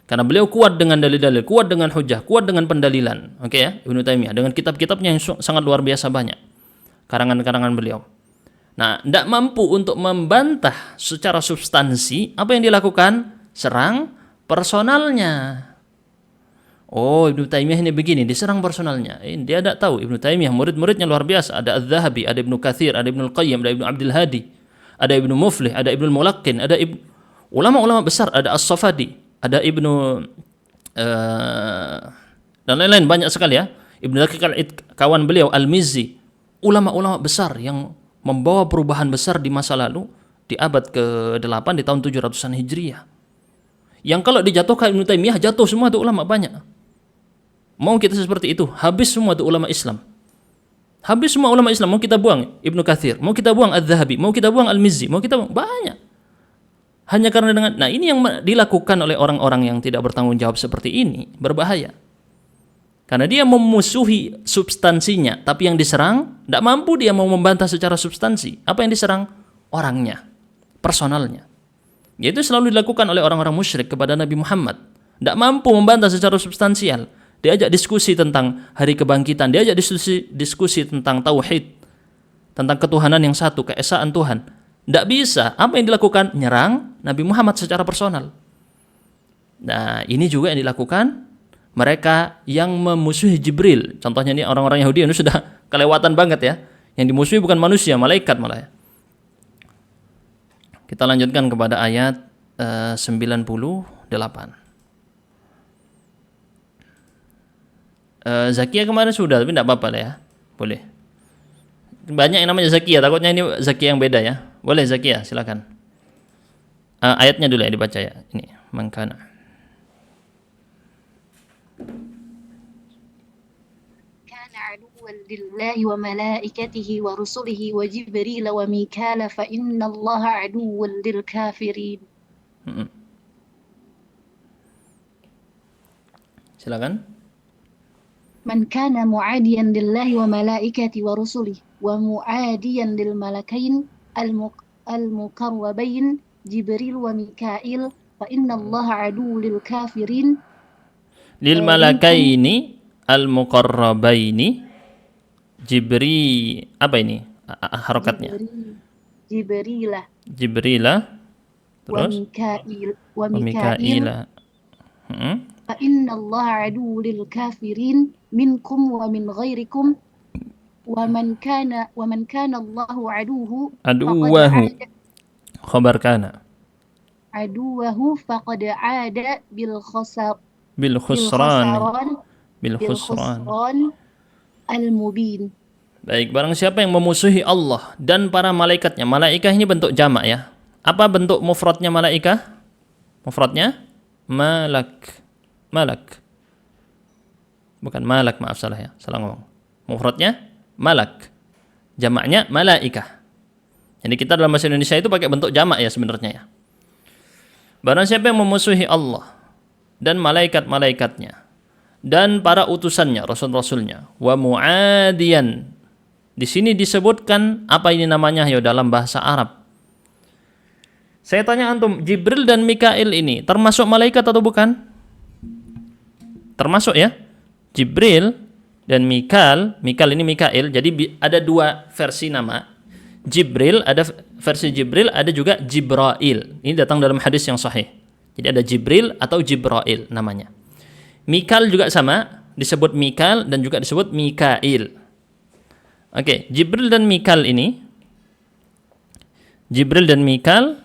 [SPEAKER 1] Karena beliau kuat dengan dalil-dalil, kuat dengan hujah, kuat dengan pendalilan. Oke ya, Ibnu Taimiyah dengan kitab-kitabnya yang sangat luar biasa banyak. Karangan-karangan beliau. Nah, tidak mampu untuk membantah secara substansi, apa yang dilakukan? Serang personalnya. Oh, Ibnu Taimiyah ini begini, diserang personalnya. Dia tidak tahu, Ibnu Taimiyah murid-muridnya luar biasa. Ada Adz-Dzahabi, ada Ibnu Katsir, ada Ibnu Al-Qayyim, ada Ibnu Abdul Hadi, ada Ibnu Muflih, ada Ibnu Mulaqqin, ada ulama-ulama besar, ada As-Safadi, ada Ibnu dan lain-lain banyak sekali ya. Ibnu Daqiq al-Id, kawan beliau Al-Mizzi, ulama-ulama besar yang membawa perubahan besar di masa lalu di abad ke-8 di tahun 700-an Hijriah. Yang kalau dijatuhkan Ibnu Taimiyah jatuh semua itu ulama banyak. Mau kita seperti itu, habis semua itu ulama Islam. Habis semua ulama Islam, mau kita buang Ibnu Katsir, mau kita buang Adz-Dzahabi, mau kita buang Al-Mizzi, mau kita buang banyak. Hanya karena ini yang dilakukan oleh orang-orang yang tidak bertanggung jawab seperti ini berbahaya. Karena dia memusuhi substansinya, tapi yang diserang tidak mampu dia mau membantah secara substansi. Apa yang diserang? Orangnya, personalnya. Yaitu selalu dilakukan oleh orang-orang musyrik kepada Nabi Muhammad. Tidak mampu membantah secara substansial. Diajak diskusi tentang hari kebangkitan, diajak diskusi tentang tauhid, tentang ketuhanan yang satu, keesaan Tuhan. Tidak bisa. Apa yang dilakukan? Nyerang Nabi Muhammad secara personal. Nah, ini juga yang dilakukan mereka yang memusuhi Jibril. Contohnya ini orang-orang Yahudi ini sudah kelewatan banget ya. Yang dimusuhi bukan manusia, malaikat malah ya. Kita lanjutkan kepada ayat 98. Zakia kemarin sudah, tapi tidak apa-apa lah ya. Boleh. Banyak yang namanya Zakia, takutnya ini Zakia yang beda ya. Boleh Zakia, silakan. Ayatnya dulu ya dibaca ya. Ini, mangkana.
[SPEAKER 6] لله وملائكته ورسله وجبريل وميكال فإن الله عدو للكافرين.
[SPEAKER 1] Silakan.
[SPEAKER 6] من كان معاديا لله وملائكته ورسله ومعاديا للملكين المقربين جبريل وميكائيل فإن الله عدو للكافرين.
[SPEAKER 1] للملكين المقربين Jibri, apa ini harokatnya? Jibrila. Terus?
[SPEAKER 6] Wa Mikaila. Fa inna Allah adu lil kafirin minkum wa min ghairikum wa man kana Allahu aduhu
[SPEAKER 1] khabar kana
[SPEAKER 6] aduwahu faqad aada bil khusran al-mubin.
[SPEAKER 1] Baik, barang siapa yang memusuhi Allah dan para malaikatnya. Malaikah ini bentuk jamak ya. Apa bentuk mufradnya malaikah? Mufradnya malak. Bukan malak, maaf salah ya. Salah ngomong. Mufradnya malak. Jamaknya malaikah. Jadi kita dalam bahasa Indonesia itu pakai bentuk jamak ya sebenarnya ya. Barang siapa yang memusuhi Allah dan malaikat-malaikatnya dan para utusannya, rasul-rasulnya, wa muadiyan. Di sini disebutkan apa ini namanya ya dalam bahasa Arab. Saya tanya antum, Jibril dan Mikail ini termasuk malaikat atau bukan? Termasuk ya. Jibril dan Mikail ini Mikail. Jadi ada dua versi nama. Jibril, ada versi Jibril, ada juga Jibrail. Ini datang dalam hadis yang sahih. Jadi ada Jibril atau Jibrail namanya. Mikail juga sama, disebut Mikail dan juga disebut Mikail. Oke, Jibril dan Mikail ini, Jibril dan Mikail,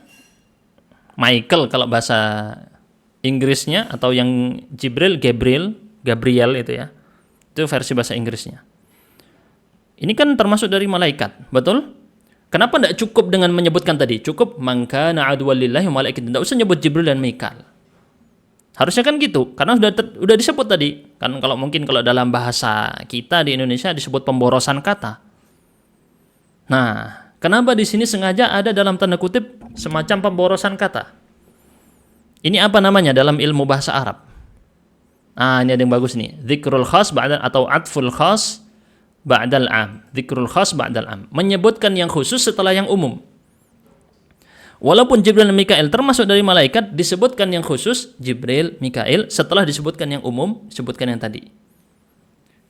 [SPEAKER 1] Michael kalau bahasa Inggrisnya, atau yang Jibril, Gabriel itu ya. Itu versi bahasa Inggrisnya. Ini kan termasuk dari malaikat, betul? Kenapa tidak cukup dengan menyebutkan tadi? Cukup mangkana aduwwan lillahi wa malaikatihi. Tidak usah nyebut Jibril dan Mikail. Harusnya kan gitu, karena sudah disebut tadi. Kan mungkin kalau dalam bahasa kita di Indonesia disebut pemborosan kata. Nah, kenapa di sini sengaja ada dalam tanda kutip semacam pemborosan kata? Ini apa namanya dalam ilmu bahasa Arab? Ini ada yang bagus nih. Dzikrul khas atau atful khas ba'dal am. Dzikrul khas ba'dal am. Menyebutkan yang khusus setelah yang umum. Walaupun Jibril dan Mikail termasuk dari malaikat, disebutkan yang khusus Jibril, Mikail setelah disebutkan yang umum, disebutkan yang tadi.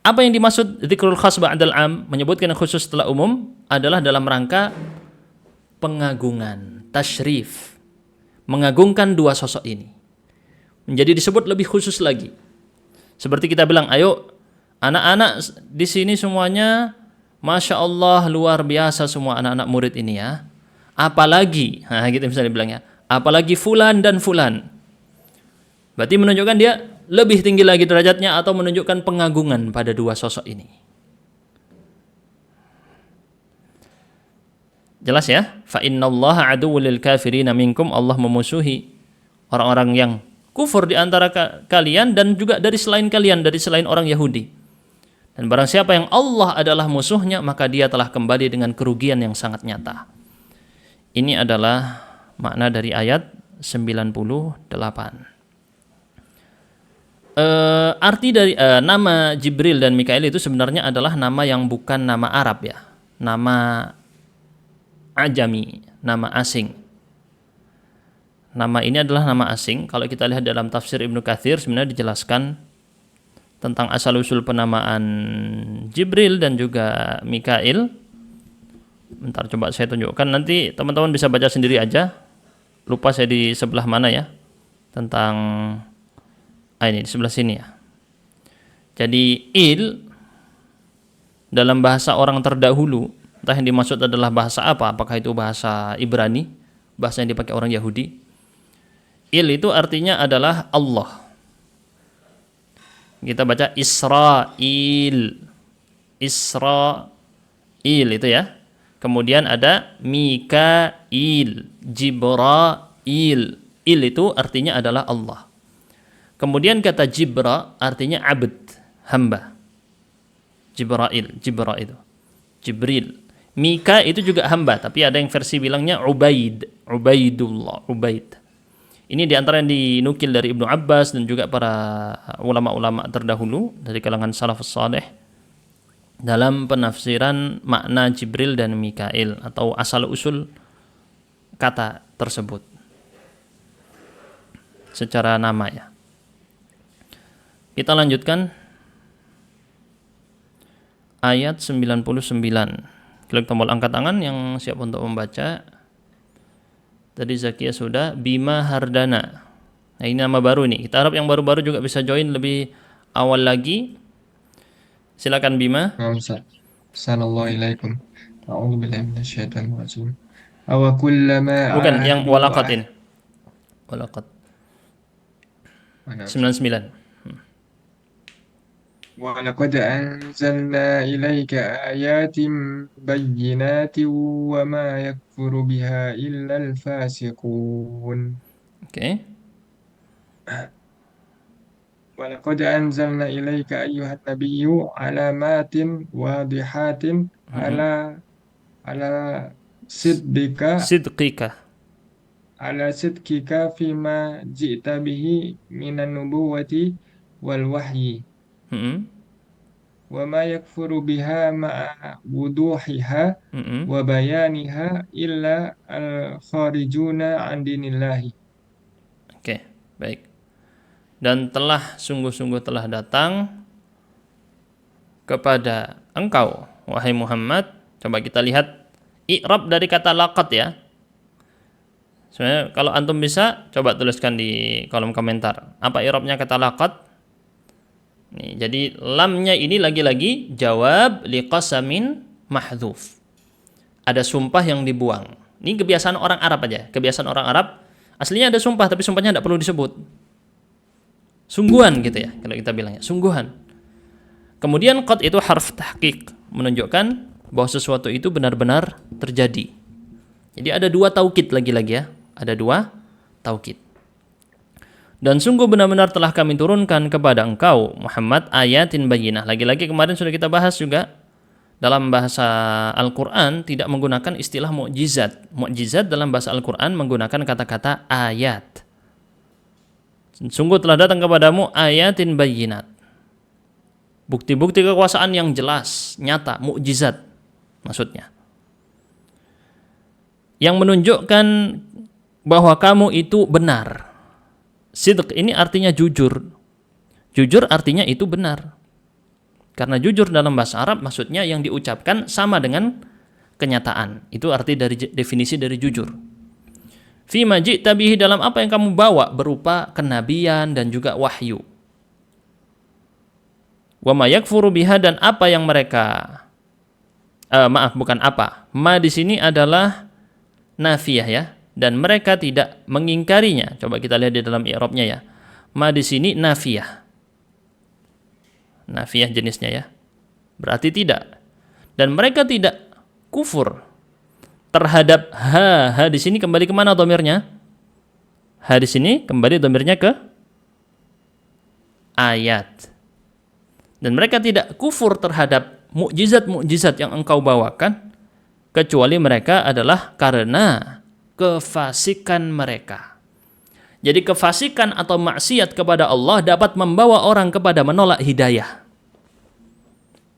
[SPEAKER 1] Apa yang dimaksud dzikrul khas ba'dal am, menyebutkan yang khusus setelah umum, adalah dalam rangka pengagungan, tasyrif, mengagungkan dua sosok ini. Menjadi disebut lebih khusus lagi. Seperti kita bilang, ayo anak-anak di sini semuanya, Masya Allah luar biasa semua anak-anak murid ini ya. Apalagi, gitu misalnya bilangnya, apalagi fulan dan fulan. Berarti menunjukkan dia lebih tinggi lagi derajatnya atau menunjukkan pengagungan pada dua sosok ini. Jelas ya? Fa innallaha aduwwul lil kafirina minkum. Allah memusuhi orang-orang yang kufur di antara kalian dan juga dari selain kalian, dari selain orang Yahudi. Dan barang siapa yang Allah adalah musuhnya, maka dia telah kembali dengan kerugian yang sangat nyata. Ini adalah makna dari ayat 98. Arti dari nama Jibril dan Mikail itu sebenarnya adalah nama yang bukan nama Arab ya. Nama ajami, nama asing. Nama ini adalah nama asing. Kalau kita lihat dalam tafsir Ibnu Katsir sebenarnya dijelaskan tentang asal-usul penamaan Jibril dan juga Mikail. Bentar, coba saya tunjukkan. Nanti teman-teman bisa baca sendiri aja. Lupa saya di sebelah mana ya. Tentang ini di sebelah sini ya. Jadi il dalam bahasa orang terdahulu, entah yang dimaksud adalah bahasa apa, apakah itu bahasa Ibrani, bahasa yang dipakai orang Yahudi. Il itu artinya adalah Allah. Kita baca Israil. Israil itu ya. Kemudian ada Mikail, Jibrail. Il itu artinya adalah Allah. Kemudian kata Jibra artinya abd, hamba. Jibrail itu. Jibril. Mika itu juga hamba, tapi ada yang versi bilangnya Ubaidullah. Ini diantara yang dinukil dari Ibnu Abbas dan juga para ulama-ulama terdahulu dari kalangan salafus saleh dalam penafsiran makna Jibril dan Mikail atau asal-usul kata tersebut secara nama ya. Kita lanjutkan ayat 99. Klik tombol angkat tangan yang siap untuk membaca. Tadi Zakia sudah. Bima Hardana. Nah, ini nama baru nih. Kita harap yang baru-baru juga bisa join lebih awal lagi. Silakan Bima.
[SPEAKER 7] Assalamualaikum. A'udzubillahi minasyaitonir rajim. Aw kullama
[SPEAKER 1] Bukan yang walaqat ini. Walaqat. 99.
[SPEAKER 7] ولقد أنزلنا إليك آيات بينات وما يكفر بها إلا الفاسقون.
[SPEAKER 1] Oke.
[SPEAKER 7] ولقد أنزلنا إليك أيها النبي علامات واضحات على على صدقك
[SPEAKER 1] Sidqika.
[SPEAKER 7] على صدقك فيما جئت به من النبوة والوحي
[SPEAKER 1] Mm-mm.
[SPEAKER 7] وما يكفر بها مع وضوحها
[SPEAKER 1] Mm-mm.
[SPEAKER 7] وبيانها إلا الخارجون عن دين الله.
[SPEAKER 1] Oke, baik. Dan sungguh-sungguh telah datang kepada engkau, wahai Muhammad. Coba kita lihat i'rab dari kata laqad ya. Sebenarnya kalau antum bisa, coba tuliskan di kolom komentar. Apa i'rabnya kata laqad? Nih, jadi lamnya ini lagi-lagi jawab liqasamin mahdhuf. Ada sumpah yang dibuang. Ini kebiasaan orang Arab aja. Kebiasaan orang Arab, aslinya ada sumpah tapi sumpahnya tidak perlu disebut. Sungguhan gitu ya, kalau kita bilangnya, sungguhan. Kemudian qad itu harf tahqiq, menunjukkan bahwa sesuatu itu benar-benar terjadi. Jadi ada dua taukid lagi-lagi ya. Ada dua taukid. Dan sungguh benar-benar telah kami turunkan kepada engkau Muhammad ayatin bayyinah. Lagi-lagi kemarin sudah kita bahas juga, dalam bahasa Al-Quran tidak menggunakan istilah mukjizat. Mukjizat dalam bahasa Al-Quran menggunakan kata-kata ayat. Sungguh telah datang kepadamu ayatin bayyinat. Bukti-bukti kekuasaan yang jelas, nyata, mukjizat maksudnya. Yang menunjukkan bahwa kamu itu benar. Sidq ini artinya jujur. Jujur artinya itu benar. Karena jujur dalam bahasa Arab maksudnya yang diucapkan sama dengan kenyataan. Itu arti dari definisi dari jujur. Fi ma ji'ta bihi, dalam apa yang kamu bawa berupa kenabian dan juga wahyu. Wa ma yakfuru biha, dan apa yang mereka ma di sini adalah nafiyah ya, dan mereka tidak mengingkarinya. Coba kita lihat di dalam i'rabnya ya. Ma di sini nafiyah. Nafiyah jenisnya ya. Berarti tidak. Dan mereka tidak kufur terhadap ha di sini kembali kemana dhamirnya? Ha di sini kembali dhamirnya ke ayat. Dan mereka tidak kufur terhadap mukjizat-mukjizat yang engkau bawakan, kecuali mereka adalah karena kefasikan mereka. Jadi kefasikan atau maksiat kepada Allah dapat membawa orang kepada menolak hidayah.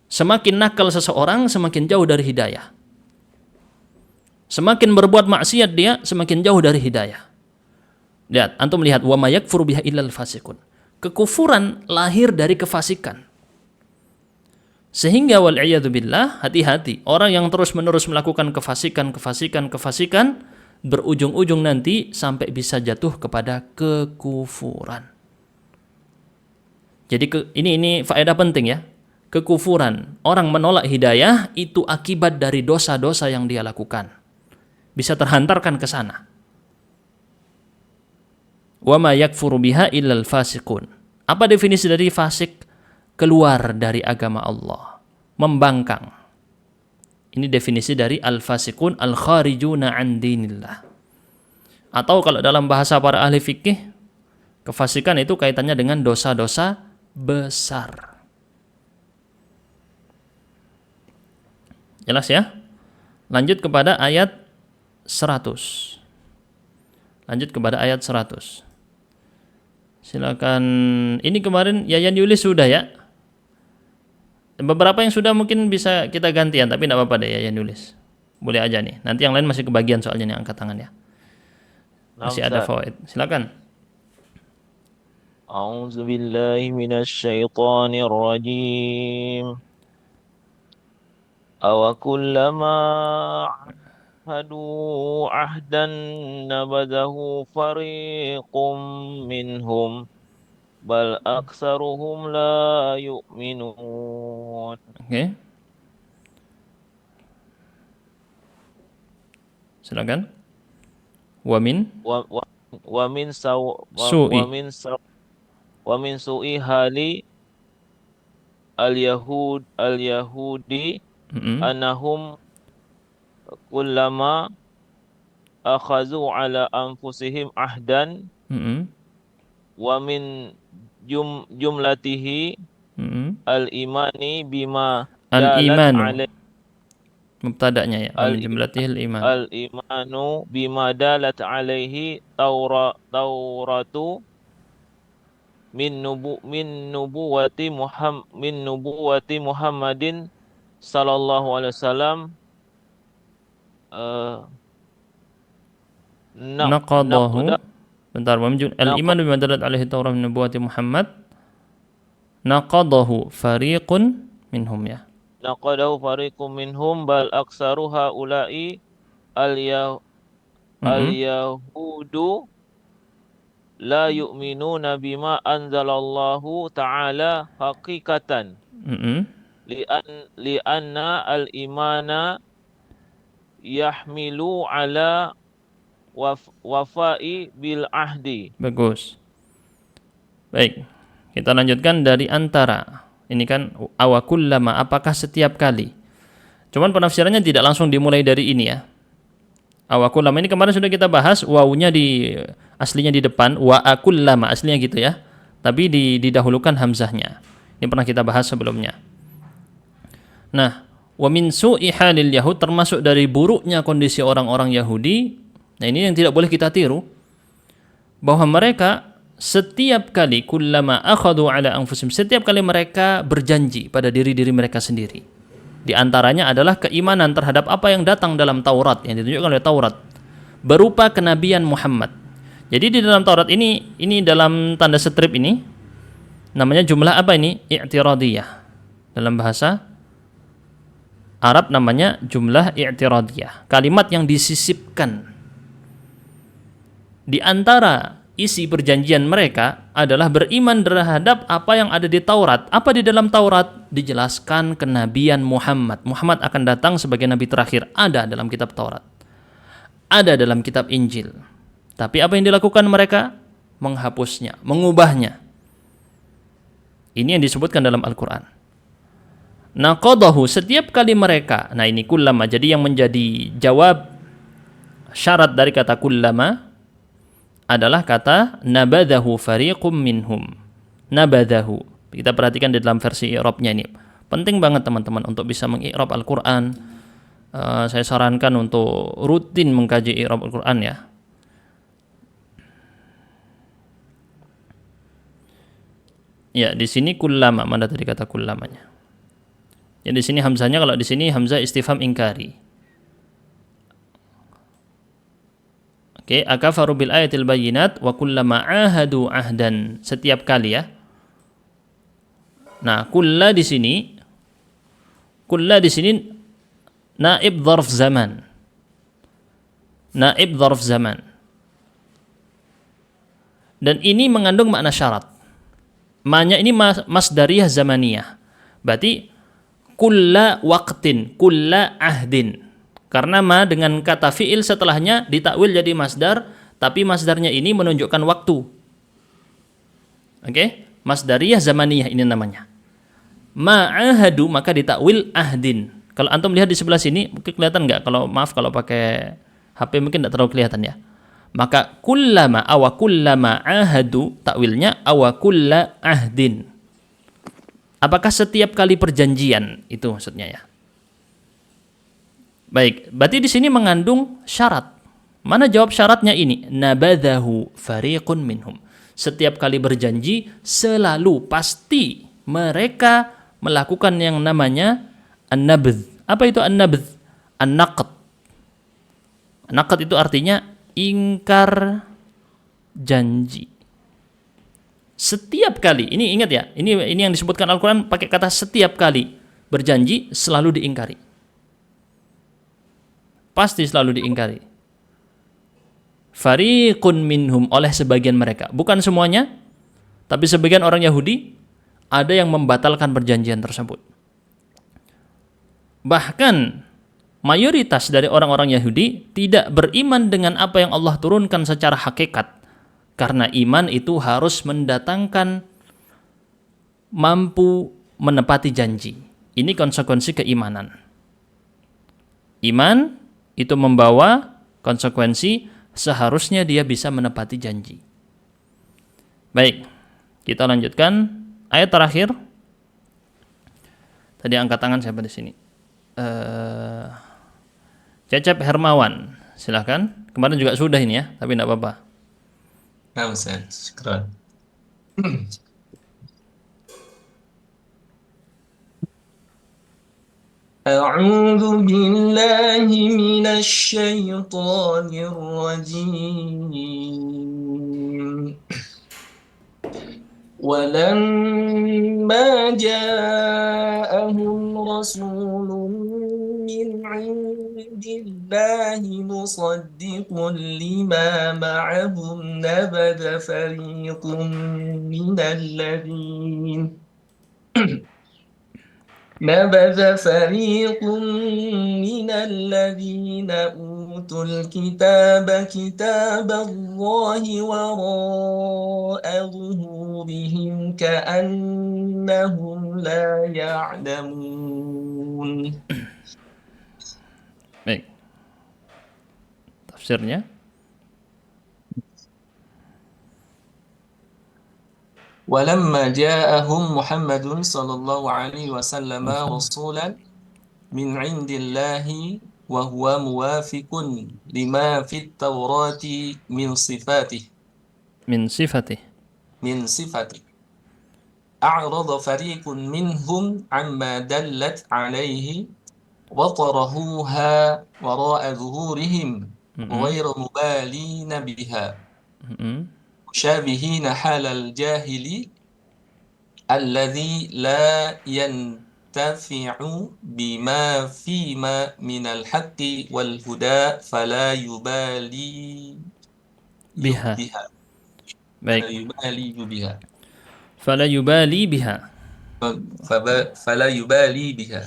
[SPEAKER 1] Semakin nakal seseorang, semakin jauh dari hidayah. Semakin berbuat maksiat dia, semakin jauh dari hidayah. Lihat, antum melihat wa may yakfuru biha illal fasiqun. Kekufuran lahir dari kefasikan. Sehingga wal iyadu billah, hati-hati orang yang terus-menerus melakukan kefasikan berujung-ujung nanti sampai bisa jatuh kepada kekufuran. Jadi ini faedah penting ya. Kekufuran, orang menolak hidayah itu akibat dari dosa-dosa yang dia lakukan. Bisa terhantarkan ke sana. Wa ma yakfuru biha illal fasiqun. Apa definisi dari fasik? Keluar dari agama Allah, membangkang. Ini definisi dari al-fasiqun al-kharijuna an dinillah. Atau kalau dalam bahasa para ahli fikih, kefasikan itu kaitannya dengan dosa-dosa besar. Jelas ya? Lanjut kepada ayat 100. Lanjut kepada ayat 100. Silakan. Ini kemarin Yayan Yulis sudah ya? Beberapa yang sudah mungkin bisa kita gantian, tapi tidak apa-apa deh Yayan Yulis. Boleh aja nih. Nanti yang lain masih kebagian soalnya nih, angkat tangan ya. Masih ada fawaid. Silakan.
[SPEAKER 8] A'udzu billahi minasyaitonir rajim. Aw kullama hadu ahdan nabadahu fariqum minhum bal aktsaruhum la yu'minun.
[SPEAKER 1] Oke. Silakan. Wa min
[SPEAKER 8] su'i hali al-yahudi annahum kullama akhazu ala anfusihim ahdan wa min jumlatihi al-imani bima dalat
[SPEAKER 1] Al-imanu
[SPEAKER 8] alaihi
[SPEAKER 1] mubtada'nya ya, wa min jumlatihil iman.
[SPEAKER 8] al-imanu bima dalat alaihi tauratu min nubuwati Muhammadin sallallahu alaihi wasallam
[SPEAKER 1] Naqadahu. Bentar, al-iman bima dalat alaihi Taurah min nubuwati Muhammad. Naqadahu fariqun minhum ya.
[SPEAKER 8] Naqadahu fariqum minhum bal aksaru haula'i al-yahudu la yu'minuna bima anzalallahu ta'ala haqiqatan. Li'anna al-imana yahmilu ala wafa'i bil ahdi.
[SPEAKER 1] Bagus. Baik, kita lanjutkan dari antara. Ini kan awakullama, apakah setiap kali. Cuman penafsirannya tidak langsung dimulai dari ini ya. Awakullama ini kemarin sudah kita bahas, wawunya aslinya di depan, wa'akullama aslinya gitu ya. Tapi didahulukan hamzahnya. Ini pernah kita bahas sebelumnya. Nah, wa min su'i halil yahud, termasuk dari buruknya kondisi orang-orang Yahudi. Nah, ini yang tidak boleh kita tiru. Bahwa mereka setiap kali kullama akhadhu ala anfusihim, setiap kali mereka berjanji pada diri-diri mereka sendiri. Di antaranya adalah keimanan terhadap apa yang datang dalam Taurat, yang ditunjukkan oleh Taurat, berupa kenabian Muhammad. Jadi di dalam Taurat ini dalam tanda strip ini namanya jumlah apa ini? I'tiradiyah. Dalam bahasa Arab namanya jumlah i'tiradiyah. Kalimat yang disisipkan. Di antara isi perjanjian mereka adalah beriman terhadap apa yang ada di Taurat. Apa di dalam Taurat? Dijelaskan kenabian Muhammad. Muhammad akan datang sebagai nabi terakhir. Ada dalam kitab Taurat. Ada dalam kitab Injil. Tapi apa yang dilakukan mereka? Menghapusnya, mengubahnya. Ini yang disebutkan dalam Al-Quran. Naqadahu, setiap kali mereka. Nah ini kullama. Jadi yang menjadi jawab syarat dari kata kullama adalah kata nabadahu fariqum minhum. Nabadahu. Kita perhatikan di dalam versi i'rabnya ini. Penting banget teman-teman untuk bisa mengi'rab Al-Qur'an. Saya sarankan untuk rutin mengkaji i'rab Al-Qur'an ya. Ya, di sini kullama, mana tadi kata kullamanya? Ya di sini hamzahnya, kalau di sini hamzah istifham ingkari. Oke, akafaru bil ayatil bayyinat wa kullama ahadu ahdan, setiap kali ya. Nah, kulla di sini naib dzarf zaman. Naib dzarf zaman. Dan ini mengandung makna syarat. Maknanya ini masdariyah zamaniyah. Berarti kulla waqtin, kulla ahdin. Karena ma dengan kata fi'il setelahnya ditakwil jadi masdar, tapi masdarnya ini menunjukkan waktu. Oke? Masdariyah zamaniyah ini namanya. Ma'ahadu maka ditakwil ahdin. Kalau antum lihat di sebelah sini mungkin kelihatan enggak? Kalau pakai HP mungkin enggak terlalu kelihatan ya. Maka kullama awa kullama ahadu, takwilnya awa kulla ahdin. Apakah setiap kali perjanjian? Itu maksudnya ya. Baik, berarti di sini mengandung syarat. Mana jawab syaratnya ini? Nabadahu fariqun minhum. Setiap kali berjanji selalu pasti mereka melakukan yang namanya an-nabdh. Apa itu an-nabdh? An-naqd. An-naqd itu artinya ingkar janji. Setiap kali, ini ingat ya, ini yang disebutkan Al-Quran pakai kata setiap kali berjanji selalu diingkari. Pasti selalu diingkari. Fariqun minhum, oleh sebagian mereka. Bukan semuanya, tapi sebagian orang Yahudi ada yang membatalkan perjanjian tersebut. Bahkan mayoritas dari orang-orang Yahudi tidak beriman dengan apa yang Allah turunkan secara hakikat. Karena iman itu harus mendatangkan mampu menepati janji. Ini konsekuensi keimanan. Iman itu membawa konsekuensi seharusnya dia bisa menepati janji. Baik, kita lanjutkan ayat terakhir. Tadi angkat tangan siapa di sini? Cecep Hermawan, silahkan. Kemarin juga sudah ini ya, tapi tidak apa-apa.
[SPEAKER 9] Nah, Ustaz, syukran. أعوذ بالله من الشيطان الرجيم ولما جاءهم رسول من عند الله مصدق لما معهم نبذ فريق من الذين أوتوا الكتاب كتاب الله وراء ظهورهم كأنهم لا يعلمون.
[SPEAKER 1] Baik. Tafsirnya.
[SPEAKER 9] ولما جاءهم محمد صلى الله عليه وسلم رسولا من عند الله وهو موافق لما في التوراة من صفاته أعرض فريق منهم عما دلت عليه وطرحوها وراء ظهورهم غير مبالين بها مشابهين حال الجاهل الذي لا ينتفع بما فيما من الحق والهدى فلا يبالي
[SPEAKER 1] بها. Baik.
[SPEAKER 9] فلا يبالي بها.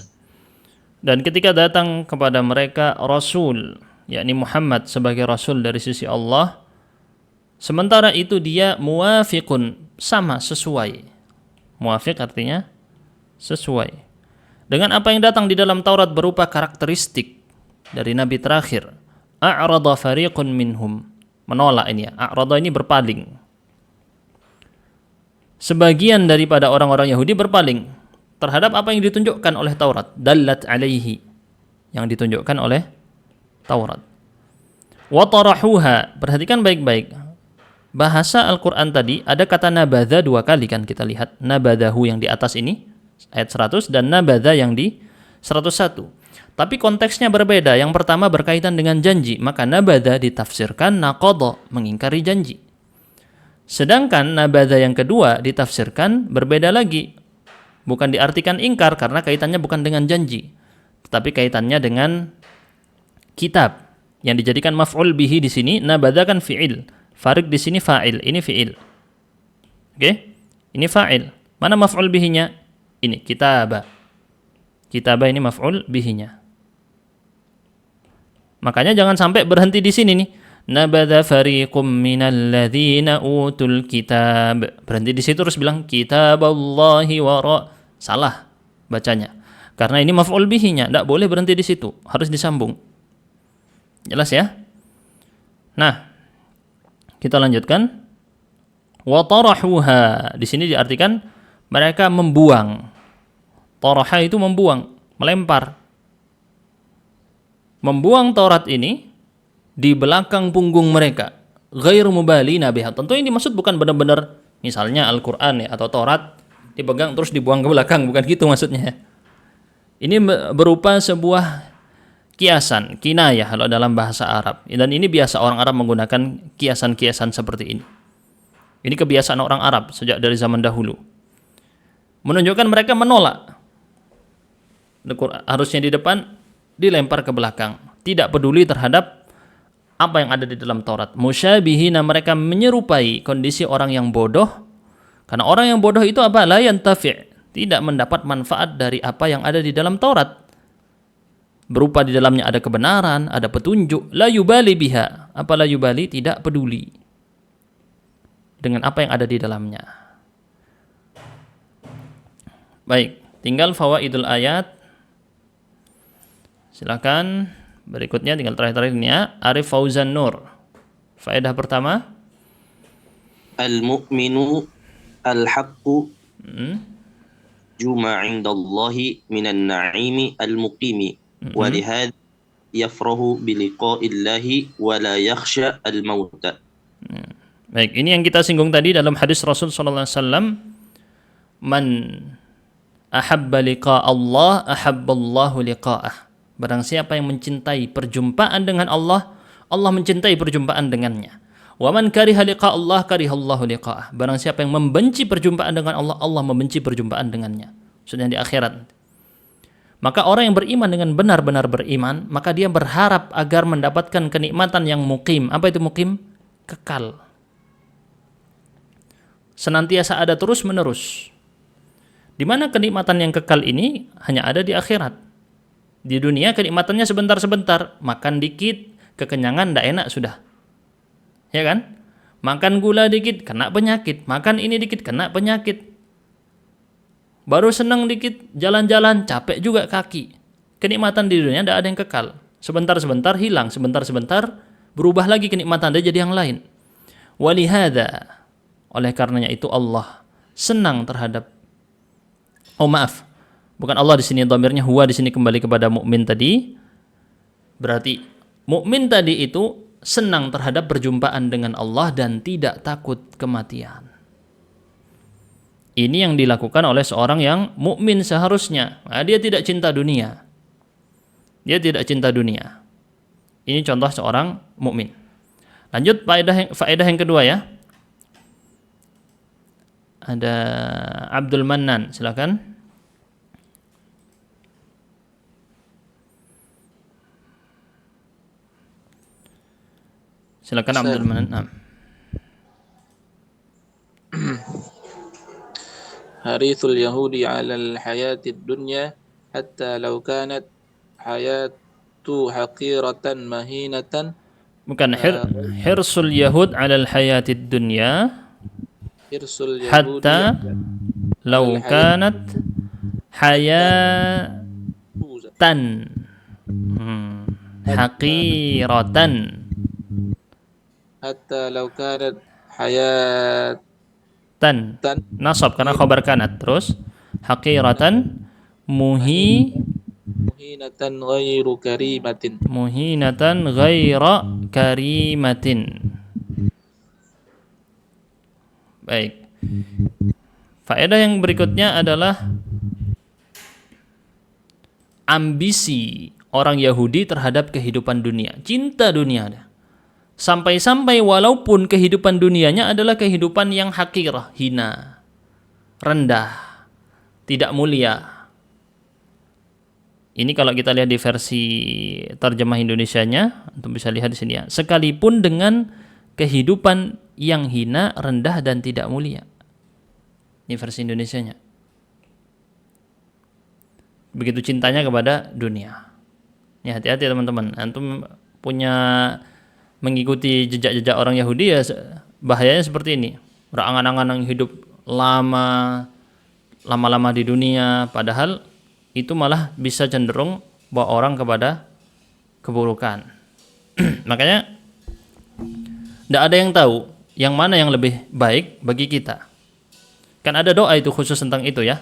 [SPEAKER 1] Dan ketika datang kepada mereka Rasul, yakni Muhammad sebagai Rasul dari sisi Allah, sementara itu dia muwafiqun, sama, sesuai. Muwafiq artinya sesuai dengan apa yang datang di dalam Taurat berupa karakteristik dari Nabi terakhir. A'rada fariqun minhum, menolak ini ya. A'rada ini berpaling. Sebagian daripada orang-orang Yahudi berpaling terhadap apa yang ditunjukkan oleh Taurat, dallat alaihi, yang ditunjukkan oleh Taurat. Wa tarahuha, perhatikan baik-baik. Bahasa Al-Quran tadi ada kata nabadha 2 kali kan, kita lihat nabadahu yang di atas ini ayat 100 dan nabadha yang di 101. Tapi konteksnya berbeda. Yang pertama berkaitan dengan janji, maka nabadha ditafsirkan naqadha, mengingkari janji. Sedangkan nabadha yang kedua ditafsirkan berbeda lagi. Bukan diartikan ingkar karena kaitannya bukan dengan janji, tetapi kaitannya dengan kitab yang dijadikan maf'ul bihi di sini. Nabadha kan fi'il. Farid di sini fa'il, ini fi'il. Oke? Ini fa'il. Mana maf'ul bihinya? Ini kitaba. Kitaba ini maf'ul bihinya. Makanya jangan sampai berhenti di sini nih. Nabadha fariqum minal ladzina utul kitab. Berhenti di situ terus bilang kitaballahi wara. Salah bacanya. Karena ini maf'ul bihinya, enggak boleh berhenti di situ, harus disambung. Jelas ya? Nah, kita lanjutkan. Wa tarahuha, di sini diartikan mereka membuang. Taraha itu membuang, melempar. Membuang Taurat ini di belakang punggung mereka. Ghairu mubalina biha. Tentu ini dimaksud bukan benar-benar misalnya Al-Qur'an ya, atau Taurat dipegang terus dibuang ke belakang, bukan gitu maksudnya. Ini berupa sebuah kiasan, kinayah kalau dalam bahasa Arab. Dan ini biasa orang Arab menggunakan kiasan-kiasan seperti ini. Ini kebiasaan orang Arab sejak dari zaman dahulu. Menunjukkan mereka menolak. Harusnya di depan, dilempar ke belakang. Tidak peduli terhadap apa yang ada di dalam Taurat. Musyabihina, mereka menyerupai kondisi orang yang bodoh. Karena orang yang bodoh itu apa? La yantafi', tidak mendapat manfaat dari apa yang ada di dalam Taurat. Berupa di dalamnya ada kebenaran, ada petunjuk. La yubali biha. Apa la yubali? Tidak peduli dengan apa yang ada di dalamnya. Baik, tinggal fawaidul ayat. Silakan berikutnya, tinggal terakhir ini ya. Arif Fauzan Nur. Faedah pertama.
[SPEAKER 10] al-mu'minu al-haqqu
[SPEAKER 1] Hmm.
[SPEAKER 10] juma 'indallahi minan na'imi al-muqimi wa lihadza yafrahu biliqa'illahi wa la yakhsha al-mauta.
[SPEAKER 1] Baik, ini yang kita singgung tadi dalam hadis Rasul sallallahu alaihi wasallam, man ahabba liqa Allah ahabballahu liqa'ah. Barang siapa yang mencintai perjumpaan dengan Allah, Allah mencintai perjumpaan dengannya. Wa man kariha liqa Allah karihallahu liqa'ah. Barang siapa yang membenci perjumpaan dengan Allah, Allah membenci perjumpaan dengannya. Maksudnya di akhirat. Maka orang yang beriman dengan benar-benar beriman, maka dia berharap agar mendapatkan kenikmatan yang muqim. Apa itu muqim? Kekal. Senantiasa ada terus-menerus. Di mana kenikmatan yang kekal ini hanya ada di akhirat. Di dunia kenikmatannya sebentar-sebentar, makan dikit, kekenyangan tidak enak sudah. Ya kan? Makan gula dikit, kena penyakit. Makan ini dikit, kena penyakit. Baru senang dikit, jalan-jalan, capek juga kaki. Kenikmatan di dunia tidak ada yang kekal. Sebentar-sebentar hilang, sebentar-sebentar berubah lagi kenikmatan, ada jadi yang lain. Walihada, oleh karenanya itu Allah senang terhadap, bukan Allah di sini, dhamirnya huwa di sini kembali kepada mukmin tadi. Berarti mukmin tadi itu senang terhadap perjumpaan dengan Allah dan tidak takut kematian. Ini yang dilakukan oleh seorang yang mukmin seharusnya. Nah, dia tidak cinta dunia. Dia tidak cinta dunia. Ini contoh seorang mukmin. Lanjut faedah yang kedua ya. Ada Abdul Mannan, silakan. Silakan Abdul Mannan.
[SPEAKER 11] Harithul Yahudi 'ala al-hayatid dunya hatta law kanat hayatu haqiratan mahinatan.
[SPEAKER 1] Bukan hirsul Yahud 'ala al-hayatid dunya
[SPEAKER 11] Hirsul Yahudi
[SPEAKER 1] hatta law kanat hayatan haqiratan.
[SPEAKER 11] Hatta law kanat hayat
[SPEAKER 1] nasab karena khabar kanat, terus haqiratan
[SPEAKER 11] muhinatan ghairu karimatin.
[SPEAKER 1] Muhinatan ghaira karimatin. Baik. Faedah yang berikutnya adalah ambisi orang Yahudi terhadap kehidupan dunia, cinta dunia. Sampai-sampai walaupun kehidupan dunianya adalah kehidupan yang hakirah, hina, rendah, tidak mulia. Ini kalau kita lihat di versi terjemah Indonesianya, untuk bisa lihat di sini ya. Sekalipun dengan kehidupan yang hina, rendah dan tidak mulia. Ini versi Indonesianya. Begitu cintanya kepada dunia. Ya, hati-hati teman-teman. Antum punya mengikuti jejak-jejak orang Yahudi ya, bahayanya seperti ini. Berangan-angan hidup lama-lama di dunia, padahal itu malah bisa cenderung bawa orang kepada keburukan. Makanya tidak ada yang tahu yang mana yang lebih baik bagi kita. Kan ada doa itu khusus tentang itu ya.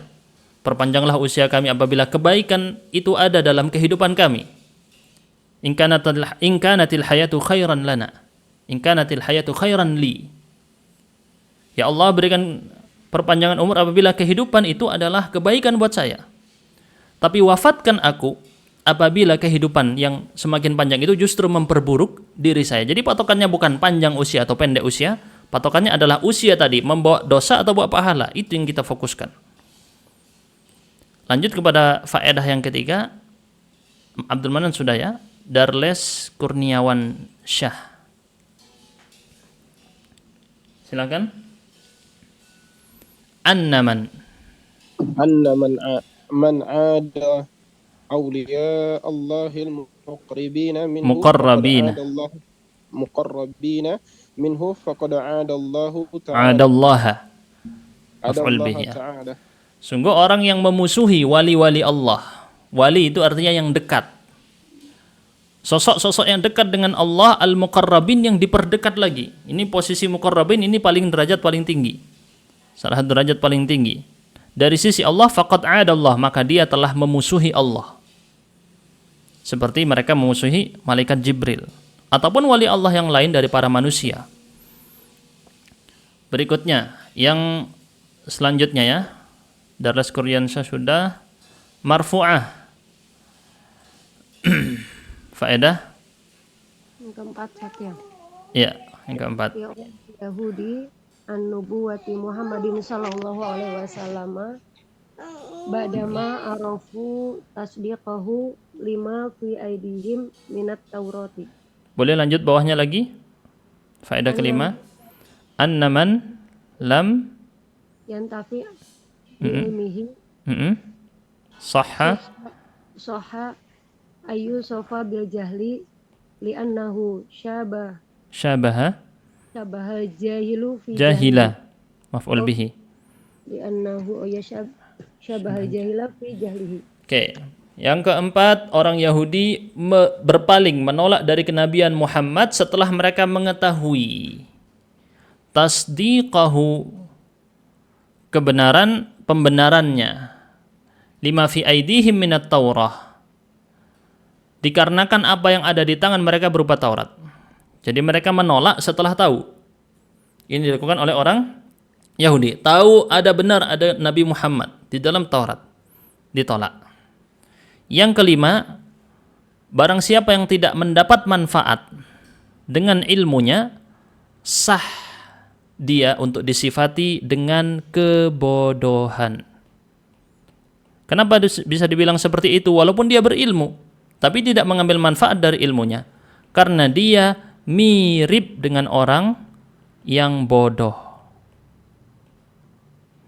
[SPEAKER 1] Perpanjanglah usia kami apabila kebaikan itu ada dalam kehidupan kami. In kanatil hayatu khairan lana. In kanatil hayatu khairan li. Ya Allah, berikan perpanjangan umur apabila kehidupan itu adalah kebaikan buat saya. Tapi wafatkan aku apabila kehidupan yang semakin panjang itu justru memperburuk diri saya. Jadi patokannya bukan panjang usia atau pendek usia, patokannya adalah usia tadi, membawa dosa atau bawa pahala. Itu yang kita fokuskan. Lanjut kepada faedah yang ketiga. Abdul Manan sudah ya. Darles Kurniawan Syah. Silakan. Annaman
[SPEAKER 12] man ada awliya Allahil muqarrabina minhu muqarrabina minhu faqad ada Allahu ta'ala.
[SPEAKER 1] Adallaha. Af'ul bihi. Sungguh orang yang memusuhi wali-wali Allah. Wali itu artinya yang dekat. Sosok-sosok yang dekat dengan Allah, al-muqarrabin, yang diperdekat lagi. Ini posisi muqarrabin ini paling derajat paling tinggi. Salah satu derajat paling tinggi. Dari sisi Allah, faqad adallah, maka dia telah memusuhi Allah. Seperti mereka memusuhi malaikat Jibril ataupun wali Allah yang lain dari para manusia. Berikutnya, yang selanjutnya ya. Daras Kuryansyah sudah. Marfu'ah. Faedah?
[SPEAKER 13] Yang keempat ya.
[SPEAKER 1] Ya, yang keempat.
[SPEAKER 13] Yahudi an-nubuwati Muhammadin sallallahu alaihi wasallam ba'dama arafu tasdiqahu lima fi aidihim minat taurati.
[SPEAKER 1] Boleh lanjut bawahnya lagi? Faedah kelima. Annaman lam
[SPEAKER 13] yantafi ilmihi
[SPEAKER 1] sahha
[SPEAKER 13] ayu sofa bil jahli li'annahu
[SPEAKER 1] syabaha
[SPEAKER 13] jahilu fi
[SPEAKER 1] jahila maf'ul bihi
[SPEAKER 13] li'annahu syabaha jahila fi jahlihi.
[SPEAKER 1] Oke. Yang keempat, orang Yahudi berpaling, menolak dari kenabian Muhammad setelah mereka mengetahui tasdiqahu, pembenarannya, lima fi aidihim minat Taurah, dikarenakan apa yang ada di tangan mereka berupa Taurat. Jadi mereka menolak setelah tahu. Ini dilakukan oleh orang Yahudi. Tahu ada benar ada Nabi Muhammad di dalam Taurat, ditolak. Yang kelima, barang siapa yang tidak mendapat manfaat dengan ilmunya, sah dia untuk disifati dengan kebodohan. Kenapa bisa dibilang seperti itu? Walaupun dia berilmu, tapi tidak mengambil manfaat dari ilmunya. Karena dia mirip dengan orang yang bodoh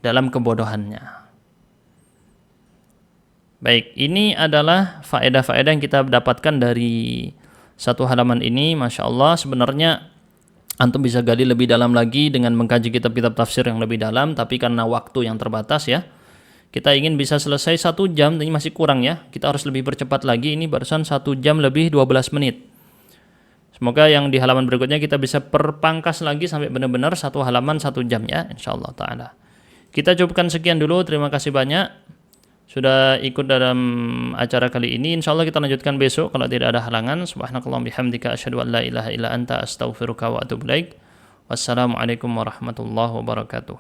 [SPEAKER 1] dalam kebodohannya. Baik, ini adalah faedah-faedah yang kita dapatkan dari satu halaman ini. Masya Allah, sebenarnya antum bisa gali lebih dalam lagi dengan mengkaji kitab-kitab tafsir yang lebih dalam, tapi karena waktu yang terbatas ya, kita ingin bisa selesai 1 jam, ini masih kurang ya, kita harus lebih bercepat lagi. Ini barusan 1 jam lebih 12 menit. Semoga yang di halaman berikutnya kita bisa perpangkas lagi sampai benar-benar 1 halaman 1 jam ya, insyaallah ta'ala. Kita cukupkan sekian dulu, terima kasih banyak sudah ikut dalam acara kali ini. Insyaallah kita lanjutkan besok kalau tidak ada halangan. Subhanakallahumma bihamdika asyhadu an la ilaha illa anta astaghfiruka wa atubu ilaik. Wassalamualaikum warahmatullahi wabarakatuh.